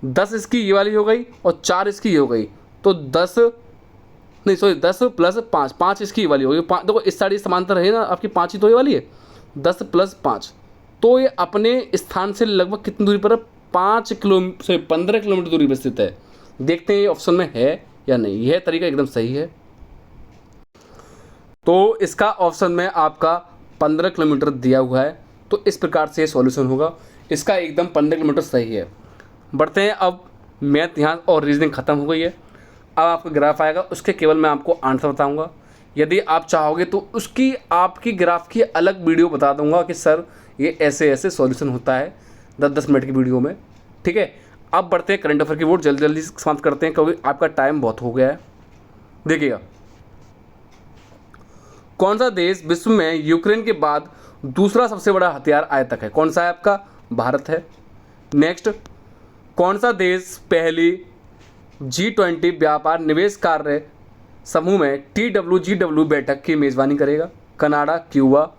10 इसकी ये वाली हो गई और 4 इसकी ये हो गई, तो 10 नहीं सॉरी 10 प्लस 5, 5 इसकी ये वाली होगी, 5 देखो इस साइड समांतर है ना आपकी, 5 ही तो ये वाली है, 10 प्लस 5, तो ये अपने स्थान से लगभग कितनी दूरी पर है, 15 किलोमीटर दूरी पर स्थित है। देखते हैं ये ऑप्शन में है या नहीं, यह तरीका एकदम सही है, तो इसका ऑप्शन में आपका 15 किलोमीटर दिया हुआ है, तो इस प्रकार से सॉल्यूशन होगा, इसका एकदम 15 किलोमीटर सही है। बढ़ते हैं, अब मैथ यहाँ और रीजनिंग ख़त्म हो गई है, अब आपका ग्राफ आएगा, उसके केवल मैं आपको आंसर बताऊंगा। यदि आप चाहोगे तो उसकी आपकी ग्राफ की अलग वीडियो बता दूंगा कि सर ये ऐसे ऐसे सॉल्यूशन होता है 10-10 मिनट की वीडियो में, ठीक है। अब बढ़ते हैं करंट अफेयर की वोट, जल्दी जल्दी समाप्त करते हैं क्योंकि आपका टाइम बहुत हो गया है। देखिएगा, कौन सा देश विश्व में यूक्रेन के बाद दूसरा सबसे बड़ा हथियार आयातक है, कौन सा है आपका, भारत है। नेक्स्ट, कौन सा देश पहली G20 व्यापार निवेश कार्य समूह में TWGW बैठक की मेज़बानी करेगा, कनाडा, क्यूबा।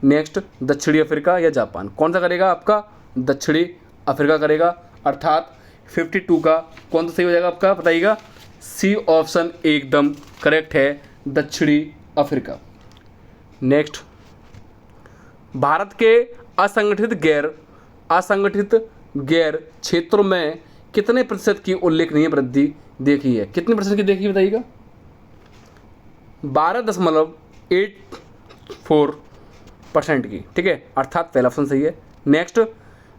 नेक्स्ट, दक्षिणी अफ्रीका या जापान, कौन सा करेगा आपका, दक्षिणी अफ्रीका करेगा, अर्थात 52 का कौन सा सही हो जाएगा आपका, बताइएगा। सी ऑप्शन एकदम करेक्ट है, दक्षिणी अफ्रीका। नेक्स्ट, भारत के असंगठित गैर क्षेत्रों में कितने प्रतिशत की उल्लेखनीय वृद्धि देखी है, कितने प्रतिशत की देखी बताइएगा, 12.84% की, ठीक है, अर्थात पहला ऑप्शन सही है। नेक्स्ट,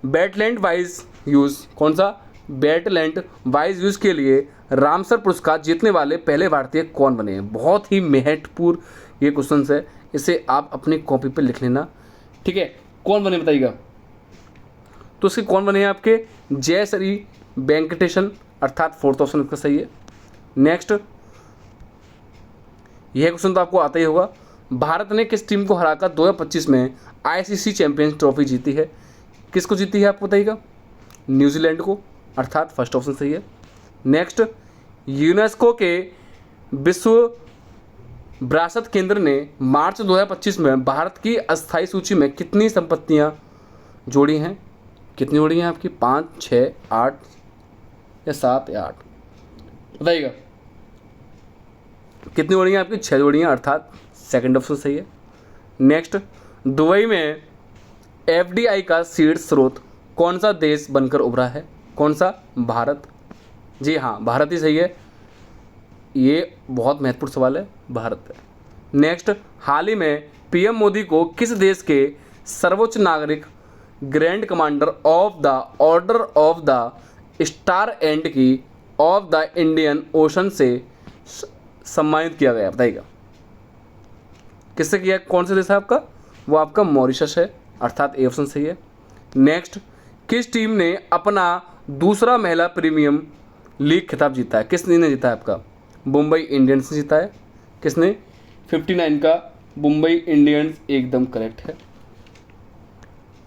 वेटलैंड वाइज यूज, कौन सा, वेटलैंड वाइज यूज के लिए रामसर पुरस्कार जीतने वाले पहले भारतीय कौन बने? बहुत ही महत्वपूर्ण ये क्वेश्चन है, इसे आप अपनी कॉपी पे लिख लेना। ठीक है, कौन बने बताइएगा। तो इसके कौन बने हैं आपके? जयश्री वेंकटेशन, अर्थात फोर्थ ऑप्शन इसका सही है। नेक्स्ट, यह क्वेश्चन तो आपको आता ही होगा। भारत ने किस टीम को हराकर 2025 में आईसीसी चैंपियंस ट्रॉफी जीती है? किसको जीती है आपको बताइएगा? न्यूजीलैंड को, अर्थात फर्स्ट ऑप्शन सही है। नेक्स्ट, यूनेस्को के विश्व विरासत केंद्र ने मार्च 2025 में भारत की अस्थायी सूची में कितनी संपत्तियां जोड़ी हैं? कितनी जोड़ी हैं आपकी? 5, 6, 8 या 7 या 8 बताइएगा। कितनी जोड़ी हैं आपकी? 6 जोड़ी हैं, अर्थात सेकंड ऑप्शन सही है। नेक्स्ट, दुबई में एफडीआई का सीड स्रोत कौन सा देश बनकर उभरा है? कौन सा? भारत। जी हाँ, भारत ही सही है। ये बहुत महत्वपूर्ण सवाल है, भारत है। नेक्स्ट, हाल ही में पीएम मोदी को किस देश के सर्वोच्च नागरिक grand commander of the order of the star and की ऑफ द इंडियन ओशन से सम्मानित किया गया? बताइएगा किससे किया? कौन सा देश है आपका? वो आपका मॉरिशस है, अर्थात ए ऑप्शन सही है। नेक्स्ट, किस टीम ने अपना दूसरा महिला प्रीमियम लीग खिताब जीता है? किस ने जीता है आपका? मुंबई इंडियंस ने जीता है। किसने? 59 का मुंबई इंडियंस, एकदम करेक्ट है।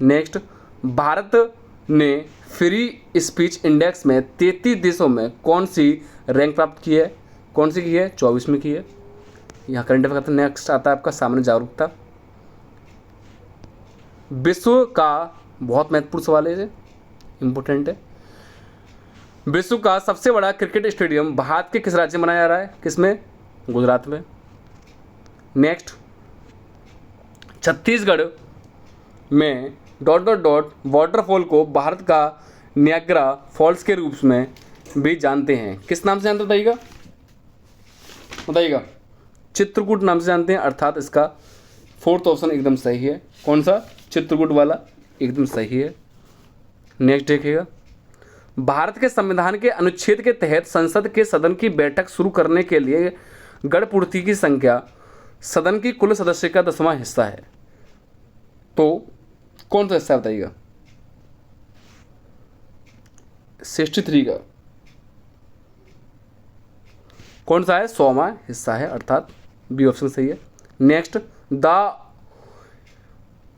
नेक्स्ट, भारत ने फ्री स्पीच इंडेक्स में 33 देशों में कौन सी रैंक प्राप्त की है? कौन सी की है? 24 में की है। यहाँ करंट अफेयर का नेक्स्ट आता है आपका सामान्य जागरूकता। विश्व का बहुत महत्वपूर्ण सवाल है, ये इंपॉर्टेंट है। विश्व का सबसे बड़ा क्रिकेट स्टेडियम भारत के किस राज्य में बनाया जा रहा है? किसमें? गुजरात में। नेक्स्ट, छत्तीसगढ़ में ... वाटरफॉल को भारत का नियाग्रा फॉल्स के रूप में भी जानते हैं। किस नाम से जानते बताइएगा? बताइएगा। चित्रकूट नाम से जानते हैं, अर्थात इसका फोर्थ ऑप्शन एकदम सही है। कौन सा? चित्रकूट वाला, एकदम सही है। नेक्स्ट देखिएगा, भारत के संविधान के अनुच्छेद के तहत संसद के सदन की बैठक शुरू करने के लिए गणपूर्ति की संख्या सदन की कुल सदस्य का 10वां हिस्सा है। तो कौन सा हिस्सा बताइएगा? 63 का कौन सा है? 100वां हिस्सा है, अर्थात बी ऑप्शन सही है। Next, the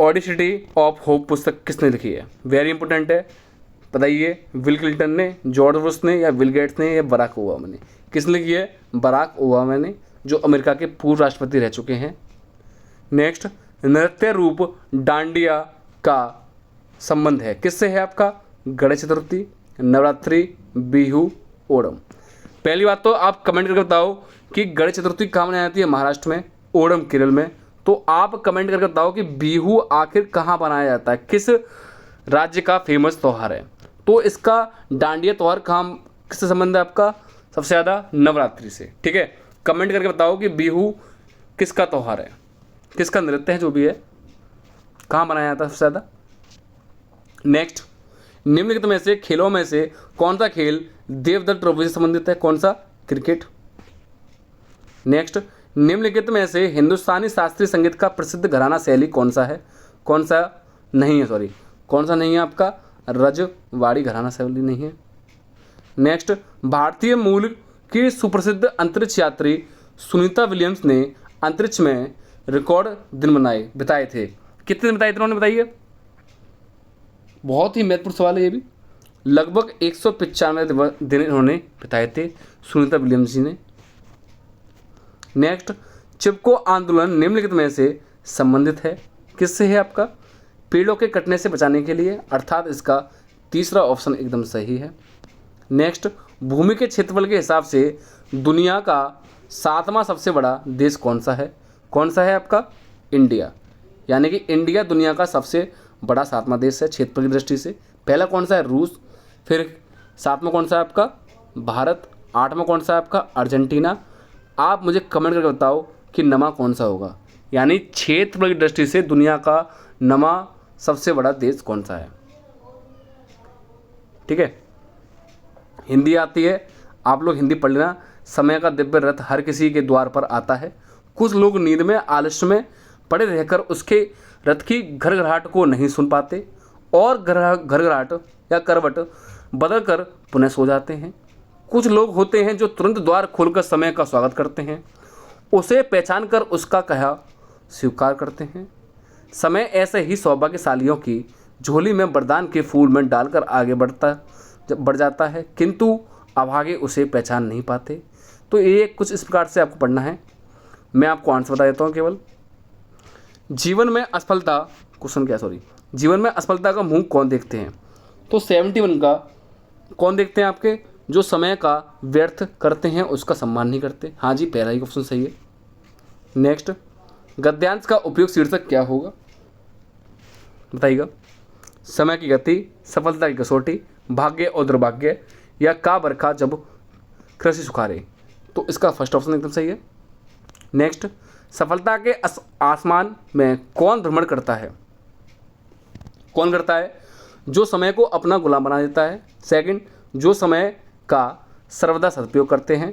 audacity of hope पुस्तक किसने लिखी है? वेरी इंपॉर्टेंट है, बताइए। बिल क्लिंटन ने, जॉर्ज बुश ने, या बिल गेट्स ने, या बराक ओबामा ने? किसने लिखी है? बराक ओबामा ने, जो अमेरिका के पूर्व राष्ट्रपति रह चुके हैं। नेक्स्ट, नृत्य रूप डांडिया का संबंध है किससे है आपका? गणेश चतुर्थी, नवरात्रि, बिहू, ओणम। पहली बात तो आप कमेंट करके बताओ कि गणेश चतुर्थी कहाँ मनाई जाती है? महाराष्ट्र में, ओणम केरल में। तो आप कमेंट करके बताओ कि बिहू आखिर कहाँ बनाया जाता है, किस राज्य का फेमस त्यौहार है? तो इसका डांडिया त्यौहार कहाँ, किससे संबंध है आपका? सबसे ज़्यादा नवरात्रि से। ठीक है, कमेंट करके बताओ कि बिहू किसका त्यौहार है, किसका नृत्य है, जो भी है, कहाँ बनाया जाता है सबसे ज़्यादा। नेक्स्ट, निम्नलिखित में से खेलों में से कौन सा खेल देवदत्त ट्रॉफी से संबंधित है? कौन सा? क्रिकेट। नेक्स्ट, निम्नलिखित में से हिंदुस्तानी शास्त्रीय संगीत का प्रसिद्ध घराना शैली कौन सा है? कौन सा नहीं है? सॉरी, कौन सा नहीं है आपका? रजवाड़ी घराना शैली नहीं है। नेक्स्ट, भारतीय मूल की सुप्रसिद्ध अंतरिक्ष यात्री सुनीता विलियम्स ने अंतरिक्ष में रिकॉर्ड दिन बिताए थे। कितने दिन बिताए थे उन्होंने? बताइए। बहुत ही महत्वपूर्ण सवाल है ये भी। लगभग 195 दिन इन्होंने बिताए थे, सुनीता विलियम्स जी ने। नेक्स्ट, चिपको आंदोलन निम्नलिखित में से संबंधित है किससे है आपका? पेड़ों के कटने से बचाने के लिए, अर्थात इसका तीसरा ऑप्शन एकदम सही है। नेक्स्ट, भूमि के क्षेत्रफल के हिसाब से दुनिया का 7वां सबसे बड़ा देश कौन सा है? कौन सा है आपका? इंडिया। यानी कि इंडिया दुनिया का सबसे बड़ा 7वां देश है क्षेत्रफल की दृष्टि से। पहला कौन सा है? रूस। फिर 7वां कौन सा है आपका? भारत। 8वां कौन सा है आपका? अर्जेंटीना। आप मुझे कमेंट करके बताओ कि नमा कौन सा होगा, यानी क्षेत्रफल की दृष्टि से दुनिया का नमा सबसे बड़ा देश कौन सा है? ठीक है, हिंदी आती है, आप लोग हिंदी पढ़ लेना। समय का दिव्य रथ हर किसी के द्वार पर आता है। कुछ लोग नींद में आलस्य में पड़े रहकर उसके रथ की घरघराहट को नहीं सुन पाते और घरघराहट या करवट बदल कर पुनः सो जाते हैं। कुछ लोग होते हैं जो तुरंत द्वार खोलकर समय का स्वागत करते हैं, उसे पहचान कर उसका कहा स्वीकार करते हैं। समय ऐसे ही सौभाग्यशालियों की झोली में वरदान के फूल में डालकर आगे बढ़ जाता है, किंतु अभागे उसे पहचान नहीं पाते। तो ये कुछ इस प्रकार से आपको पढ़ना है। मैं आपको आंसर बता देता हूँ केवल। जीवन में असफलता का मुंह कौन देखते हैं? तो 71 का कौन देखते हैं आपके? जो समय का व्यर्थ करते हैं उसका सम्मान नहीं करते। हाँ जी, पहला ही ऑप्शन सही है। नेक्स्ट, गद्यांश का उपयोग शीर्षक क्या होगा? बताइएगा। समय की गति, सफलता की कसौटी, भाग्य और दुर्भाग्य, या का बरखा जब कृषि सुखारे। तो इसका फर्स्ट ऑप्शन एकदम सही है। नेक्स्ट, सफलता के आसमान में कौन भ्रमण करता है? कौन करता है? जो समय को अपना गुलाम बना देता है। सेकंड, जो समय का सर्वदा सदुपयोग करते हैं,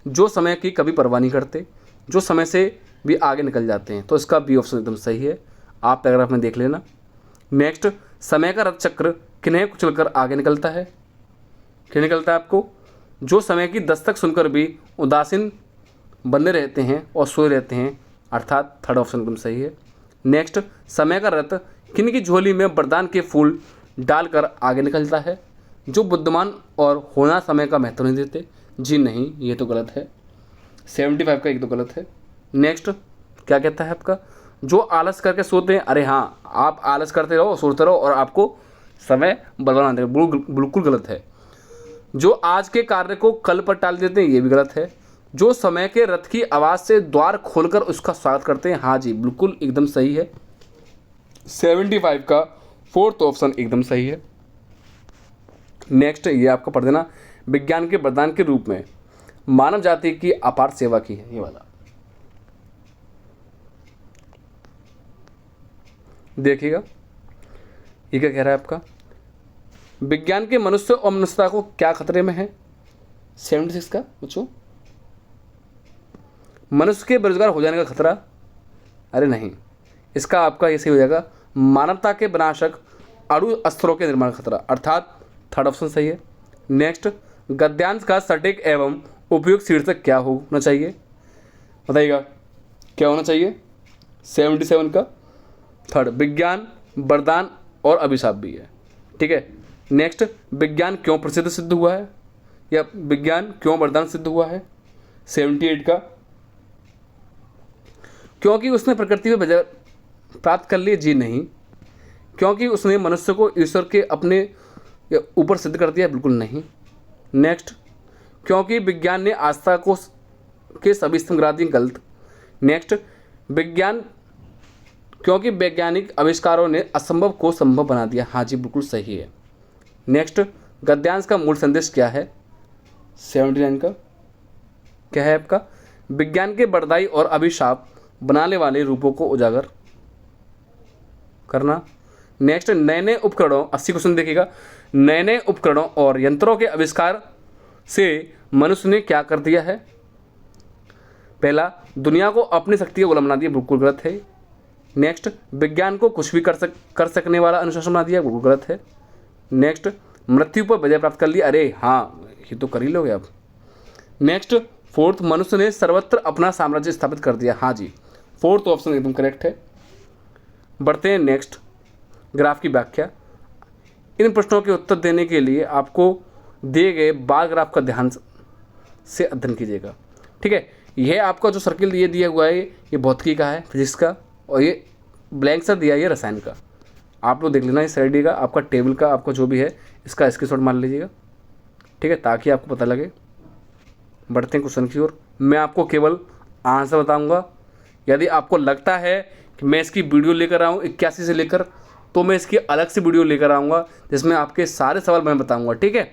जो समय की कभी परवाह नहीं करते, जो समय से भी आगे निकल जाते हैं। तो इसका बी ऑप्शन एकदम सही है, आप पैराग्राफ में देख लेना। नेक्स्ट, समय का रथ चक्र किन्हें कुचलकर आगे निकलता है? क्या निकलता है आपको? जो समय की दस्तक सुनकर भी उदासीन बने रहते हैं और सोए रहते हैं, अर्थात थर्ड ऑप्शन एकदम सही है। नेक्स्ट, समय का रथ किन की झोली में वरदान के फूल डालकर आगे निकलता है? जो बुद्धिमान और होना समय का महत्व नहीं देते। जी नहीं, ये तो गलत है। 75 का एक तो गलत है। नेक्स्ट, क्या कहता है आपका? जो आलस करके सोते हैं। अरे हाँ, आप आलस करते रहो, सोते रहो और आपको समय बदलना देगा, बिल्कुल गलत है। जो आज के कार्य को कल पर टाल देते हैं, ये भी गलत है। जो समय के रथ की आवाज़ से द्वार खोलकर उसका स्वागत करते हैं। हाँ जी, बिल्कुल एकदम सही है। 75 का फोर्थ ऑप्शन एकदम सही है। नेक्स्ट, ये आपको पढ़ देना। विज्ञान के वरदान के रूप में मानव जाति की अपार सेवा की है। ये वाला देखिएगा, ये क्या कह रहा है आपका? विज्ञान के मनुष्य और मनुष्यता को क्या खतरे में है? 76 का पूछो। मनुष्य के बेरोजगार हो जाने का खतरा। अरे नहीं, इसका आपका ये सही हो जाएगा। मानवता के विनाशक अणु अस्त्रों के निर्माण का खतरा, अर्थात थर्ड ऑप्शन सही है। नेक्स्ट, गद्यांश का सटीक एवं उपयुक्त शीर्षक क्या होना चाहिए? बताइएगा, क्या होना चाहिए? 77 का थर्ड, विज्ञान वरदान और अभिशाप भी है। ठीक है। नेक्स्ट, विज्ञान क्यों प्रसिद्ध सिद्ध हुआ है, या विज्ञान क्यों वरदान सिद्ध हुआ है? 78 का क्योंकि उसने प्रकृति में विजय प्राप्त कर लिए। जी नहीं, क्योंकि उसने मनुष्य को ईश्वर के अपने ऊपर सिद्ध कर दिया। बिल्कुल नहीं। नेक्स्ट, क्योंकि विज्ञान ने आस्था को के सभी स्तंभ गिरा दिए। गलत। नेक्स्ट, विज्ञान क्योंकि वैज्ञानिक आविष्कारों ने असंभव को संभव बना दिया। हाँ जी, बिल्कुल सही है। नेक्स्ट, गद्यांश का मूल संदेश क्या है? 79 का क्या है आपका? विज्ञान के बड़दाई और अभिशाप बनाने वाले रूपों को उजागर करना। नेक्स्ट, नए नए उपकरणों, 80 क्वेश्चन देखिएगा। नए नए उपकरणों और यंत्रों के आविष्कार से मनुष्य ने क्या कर दिया है? पहला, दुनिया को अपनी शक्ति का गुलाम बना दिया। बिल्कुल गलत है। नेक्स्ट, विज्ञान को कुछ भी कर सकने वाला अनुशासन बना दिया। बिल्कुल गलत है। नेक्स्ट, मृत्यु पर विजय प्राप्त कर लिया। अरे हाँ, ये तो कर ही लोगे आप। नेक्स्ट, फोर्थ, मनुष्य ने सर्वत्र अपना साम्राज्य स्थापित कर दिया। हाँ जी, फोर्थ ऑप्शन एकदम करेक्ट है। बढ़ते हैं नेक्स्ट, ग्राफ की व्याख्या। इन प्रश्नों के उत्तर देने के लिए आपको दिए गए बार ग्राफ का ध्यान से अध्ययन कीजिएगा। ठीक है। यह आपका जो सर्किल ये दिया हुआ है, ये भौतिकी का है, फिजिक्स का, और ये ब्लैंक सा दिया है ये रसायन का। आप लोग देख लेना इस साइड का, आपका टेबल का, आपका जो भी है इसका स्क्रीनशॉट मार लीजिएगा। ठीक है, ताकि आपको पता लगे। बढ़ते हैं क्वेश्चन की ओर। मैं आपको केवल आंसर बताऊंगा। यदि आपको लगता है कि मैं इसकी वीडियो लेकर आऊँ 81 से लेकर, तो मैं इसकी अलग से वीडियो लेकर आऊँगा जिसमें आपके सारे सवाल मैं बताऊँगा। ठीक है।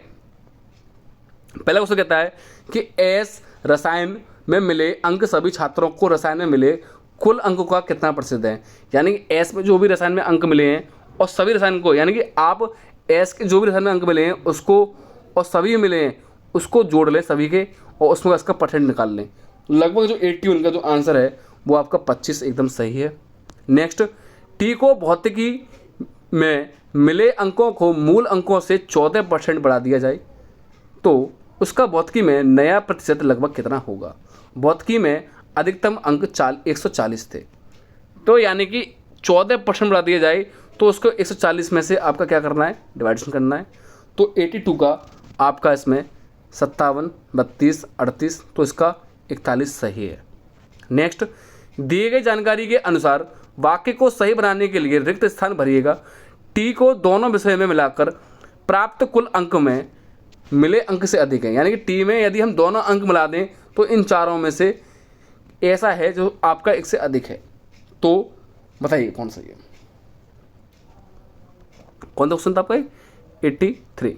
पहला क्वेश्चन कहता है कि एस रसायन में मिले अंक सभी छात्रों को रसायन में मिले कुल अंकों का कितना प्रतिशत है? यानी कि एस में जो भी रसायन में अंक मिले हैं और सभी रसायन को, यानी कि आप एस के जो भी रसायन में अंक मिले हैं उसको और सभी मिले हैं उसको जोड़ लें सभी के और उसमें इसका परसेंट निकाल लें। लगभग जो 81 का जो आंसर है वो आपका 25 एकदम सही है। नेक्स्ट, टी को भौतिकी में मिले अंकों को मूल अंकों से 14% बढ़ा दिया जाए तो उसका भौतिकी में नया प्रतिशत लगभग कितना होगा। भौतिकी में अधिकतम अंक 140 थे, तो यानी कि 14% बढ़ा दिया जाए तो उसको 140 में से आपका क्या करना है, डिवाइडेशन करना है। तो 82 का आपका इसमें 57, 32, 38, तो इसका 41 सही है। नेक्स्ट, दिए गई जानकारी के अनुसार वाक्य को सही बनाने के लिए रिक्त स्थान भरिएगा। टी को दोनों विषय में मिलाकर प्राप्त कुल अंक में मिले अंक से अधिक है, यानी कि टी में यदि हम दोनों अंक मिला दें तो इन चारों में से ऐसा है जो आपका एक से अधिक है। तो बताइए कौन सा है, कौन सा क्वेश्चन था आपका 83।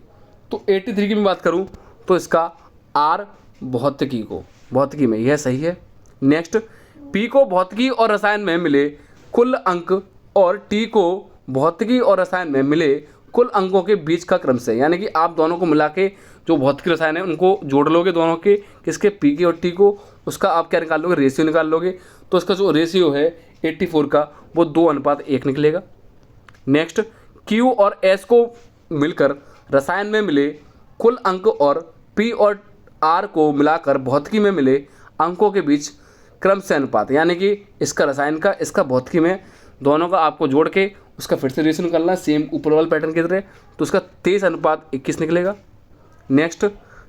तो 83 की मैं बात करूं तो इसका आर भौतिकी में यह सही है। नेक्स्ट, पी को भौतिकी और रसायन में मिले कुल अंक और टी को भौतिकी और रसायन में मिले कुल अंकों के बीच का क्रम से, यानी कि आप दोनों को मिला के जो भौतिकी रसायन है उनको जोड़ लोगे दोनों के, किसके, पी के और टी को, उसका आप क्या निकाल लोगे, रेशियो निकाल लोगे। तो उसका जो रेशियो है 84 का वो 2:1 निकलेगा। नेक्स्ट, क्यू और एस को मिलकर रसायन में मिले कुल अंक और पी और आर को मिलाकर भौतिकी में मिले अंकों के बीच क्रम से अनुपात, यानी कि इसका रसायन का इसका भौतिकी में दोनों का आपको जोड़ के उसका फिर से रेशियो निकालना है सेम ऊपर वाले पैटर्न की तरह, तो उसका 23:21 निकलेगा। नेक्स्ट,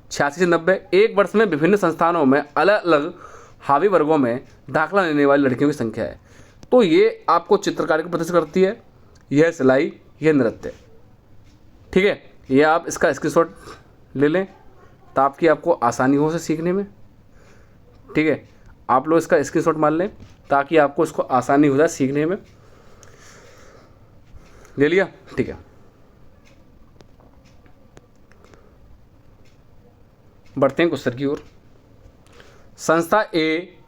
86 से 90, एक वर्ष में विभिन्न संस्थानों में अलग अलग हावी वर्गों में दाखिला लेने वाली लड़कियों की संख्या है। तो ये आपको चित्रकारी को प्रदर्शित करती है, यह सिलाई, यह नृत्य, ठीक है। ये आप इसका स्क्रीनशॉट ले लें ताकि आपको आसानी हो से सीखने में, ठीक है। आप लोग इसका स्क्रीनशॉट मार लें ताकि आपको इसको आसानी हो जाए सीखने में। ले लिया, ठीक है। बढ़ते हैं क्वेश्चन की ओर। संस्था ए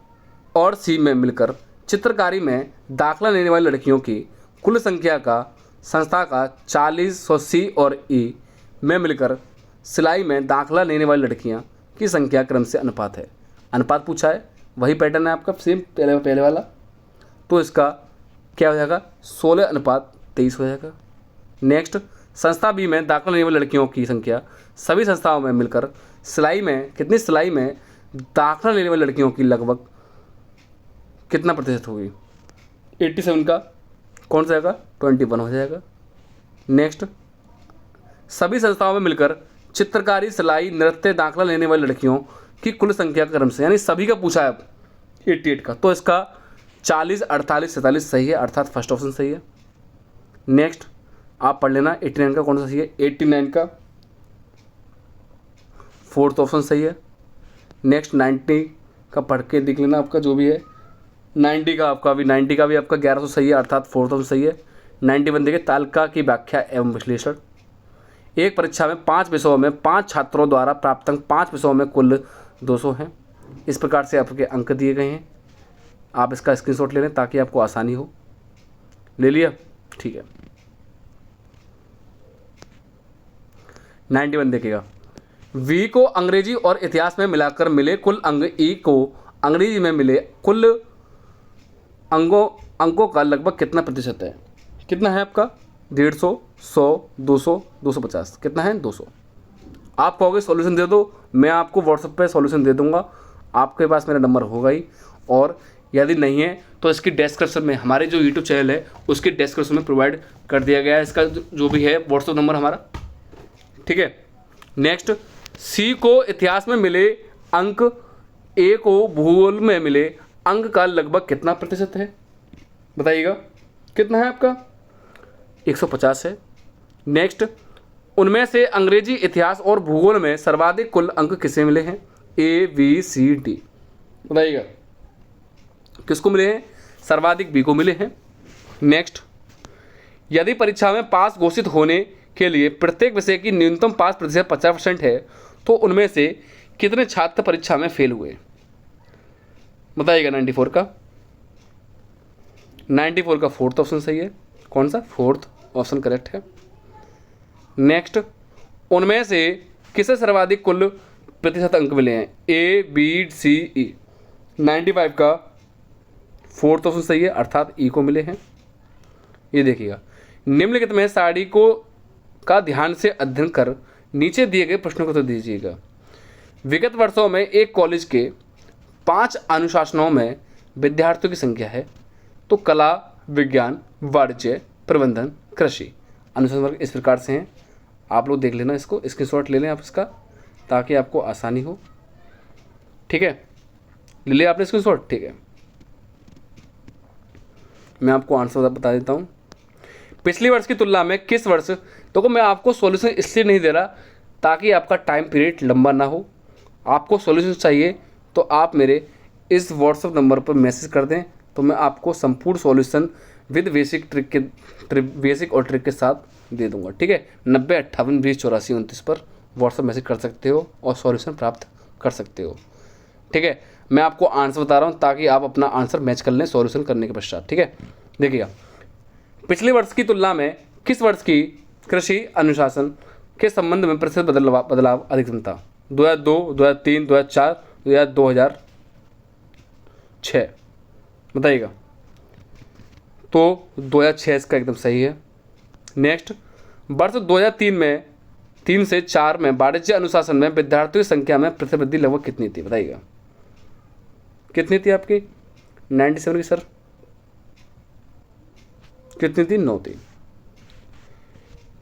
और सी में मिलकर चित्रकारी में दाखिला लेने वाली लड़कियों की कुल संख्या का संस्था का 40 सी और ई में मिलकर सिलाई में दाखिला लेने वाली लड़कियां की संख्या क्रम से अनुपात है। अनुपात पूछा है, वही पैटर्न है आपका सेम पहले वाला। तो इसका क्या हो जाएगा, 16:23 हो जाएगा। नेक्स्ट, संस्था बी में दाखिला लेने वाली लड़कियों की संख्या सभी संस्थाओं में मिलकर सिलाई में कितनी सिलाई में दाखिला लेने वाली लड़कियों की लगभग कितना प्रतिशत होगी। 87 का कौन सा जाएगा, 21 हो जाएगा। नेक्स्ट, सभी संस्थाओं में मिलकर चित्रकारी, सिलाई, नृत्य दाखिला लेने वाली लड़कियों की कुल संख्या के क्रम से, यानी सभी का पूछा है 88 का, तो इसका 40, 48, 47 सही है, अर्थात फर्स्ट ऑप्शन सही है। नेक्स्ट आप पढ़ लेना 89 का कौन सा सही है, 89 का फोर्थ ऑप्शन सही है। नेक्स्ट 90 का पढ़ के देख लेना आपका जो भी है, 90 का भी आपका 1100 सही है, अर्थात फोर्थ ऑप्शन सही है। 91 देखिए, तालिका की व्याख्या एवं विश्लेषण। एक परीक्षा में 5 विषयों में 5 छात्रों द्वारा प्राप्त अंक 5 विषयों में कुल 200 हैं। इस प्रकार से आपके अंक दिए गए हैं, आप इसका स्क्रीनशॉट ले लें ताकि आपको आसानी हो। ले लिया, ठीक है। 91 देखिएगा, वी को अंग्रेजी और इतिहास में मिलाकर मिले कुल अंक ई को अंग्रेजी में मिले कुल अंकों का लगभग कितना प्रतिशत है। कितना है आपका, 150, 100, 200, 250, कितना है 200। आप कहोगे सॉल्यूशन दे दो, मैं आपको व्हाट्सएप पे सॉल्यूशन दे दूंगा, आपके पास मेरा नंबर होगा ही, और यदि नहीं है तो इसकी डिस्क्रिप्शन में हमारे जो यूट्यूब चैनल है उसके डिस्क्रिप्शन में प्रोवाइड कर दिया गया है इसका जो भी है व्हाट्सएप नंबर हमारा, ठीक है। नेक्स्ट, सी को इतिहास में मिले अंक, ए को भूगोल में मिले अंक का लगभग कितना प्रतिशत है, बताइएगा कितना है आपका, 150 है। नेक्स्ट, उनमें से अंग्रेजी, इतिहास और भूगोल में सर्वाधिक कुल अंक किसे मिले हैं, ए, बी, सी, डी, बताइएगा किसको मिले हैं, सर्वाधिक बी को मिले हैं। नेक्स्ट, यदि परीक्षा में पास घोषित होने के लिए प्रत्येक विषय की न्यूनतम पास प्रतिशत 50% है तो उनमें से कितने छात्र परीक्षा में फेल हुए, बताइएगा। 94 का फोर्थ ऑप्शन सही है, कौन सा, फोर्थ ऑप्शन करेक्ट है। नेक्स्ट, उनमें से किसे सर्वाधिक कुल प्रतिशत अंक मिले हैं? ए, बी, सी, ई। 95 का 4th ऑप्शन सही है, अर्थात ई को मिले हैं। ये देखिएगा, निम्नलिखित में सारणी को का ध्यान से अध्ययन कर नीचे दिए गए प्रश्नों को उत्तर दीजिएगा। विगत वर्षों में एक कॉलेज के 5 अनुशासनों में विद्यार्थियों की संख्या है, तो कला, विज्ञान, वाणिज्य, प्रबंधन, कृषि। अनुशासन वर्ग इस प्रकार से हैं, आप लोग देख लेना, इसको स्क्रीनशॉट ले लें आप इसका, ताकि आपको आसानी हो। ठीक है, ले लिया आपने स्क्रीनशॉट? ठीक है, मैं आपको आंसर बता देता हूँ। पिछले वर्ष की तुलना में किस वर्ष, तो मैं आपको सॉल्यूशन इसलिए नहीं दे रहा ताकि आपका टाइम पीरियड लंबा ना हो। आपको सॉल्यूशन चाहिए तो आप मेरे इस व्हाट्सएप नंबर पर मैसेज कर दें, तो मैं आपको संपूर्ण सॉल्यूशन विद बेसिक और ट्रिक के साथ दे दूंगा। ठीक है, 90 58 20 84 29 पर व्हाट्सएप मैसेज कर सकते हो और सॉल्यूशन प्राप्त कर सकते हो। ठीक है, मैं आपको आंसर बता रहा हूँ ताकि आप अपना आंसर मैच कर लें सॉल्यूशन करने के पश्चात। ठीक है, देखिएगा, पिछले वर्ष की तुलना में किस वर्ष की कृषि अनुशासन के संबंध में प्रतिशत बदलाव अधिकतम था? 2002, 2003, 2004 या 2006? बताइएगा। तो 2006 इसका एकदम सही है। नेक्स्ट, वर्ष 2003 में 3 से 4 में वाणिज्य अनुशासन में विद्यार्थियों की संख्या में प्रतिशत वृद्धि लगभग कितनी थी? बताइएगा, कितनी थी आपकी? 97 की सर, कितनी थी? 9 थी।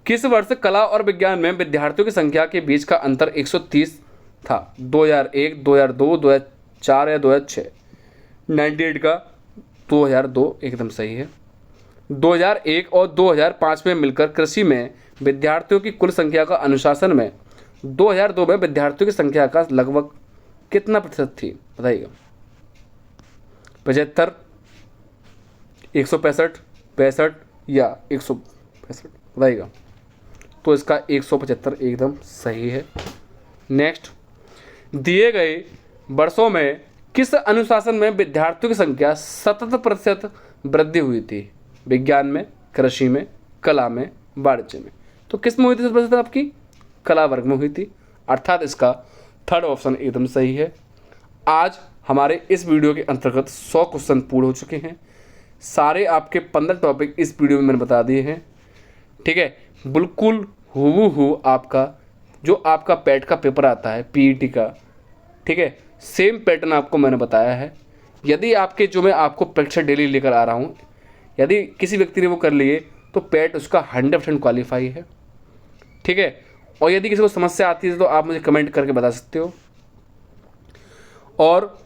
किस वर्ष कला और विज्ञान में विद्यार्थियों की संख्या के बीच का अंतर 130 था? 2001, 2002, 2004 या 2006? 98 का 2002 एकदम सही है। 2001 और 2005 में मिलकर कृषि में विद्यार्थियों की कुल संख्या का अनुशासन में 2002 में विद्यार्थियों की संख्या का लगभग कितना प्रतिशत थी? बताइएगा। 75, 165, 65 या 165? बताइएगा। तो इसका 175 एकदम सही है। नेक्स्ट, दिए गए वर्षों में किस अनुशासन में विद्यार्थियों की संख्या 70% वृद्धि हुई थी? विज्ञान में, कृषि में, कला में, वाणिज्य में? तो किस में हुई थी 70% आपकी? कला वर्ग में हुई थी, अर्थात इसका 3rd ऑप्शन एकदम सही है। आज हमारे इस वीडियो के अंतर्गत 100 क्वेश्चन पूर्ण हो चुके हैं। सारे आपके 15 टॉपिक इस वीडियो में मैंने बता दिए हैं। ठीक है, बिल्कुल हूबहू आपका जो आपका पैट का पेपर आता है पीईटी का, ठीक है, सेम पैटर्न आपको मैंने बताया है। यदि आपके जो मैं आपको परीक्षा डेली लेकर आ रहा हूँ, यदि किसी व्यक्ति ने वो कर लिए तो पैट उसका 100% क्वालिफाई है। ठीक है, और यदि किसी को समस्या आती है तो आप मुझे कमेंट करके बता सकते हो। और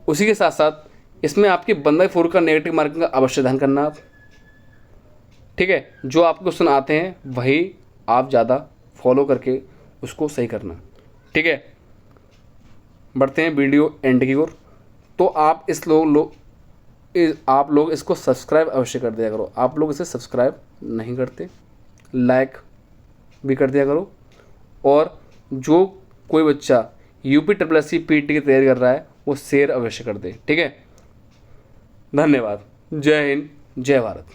उसी के साथ साथ इसमें आपकी 1/4 का नेगेटिव मार्किंग का अवश्य ध्यान करना आप। ठीक है, जो आपको क्वेश्चन आते हैं वही आप ज़्यादा फॉलो करके उसको सही करना। ठीक है, बढ़ते हैं वीडियो एंड की ओर। तो आप आप लोग इसको सब्सक्राइब अवश्य कर दिया करो। आप लोग इसे सब्सक्राइब नहीं करते, लाइक भी कर दिया करो। और जो कोई बच्चा UPSSC PET की तैयारी कर रहा है वो शेयर अवश्य कर दे। ठीक है, धन्यवाद। जय हिंद, जय भारत।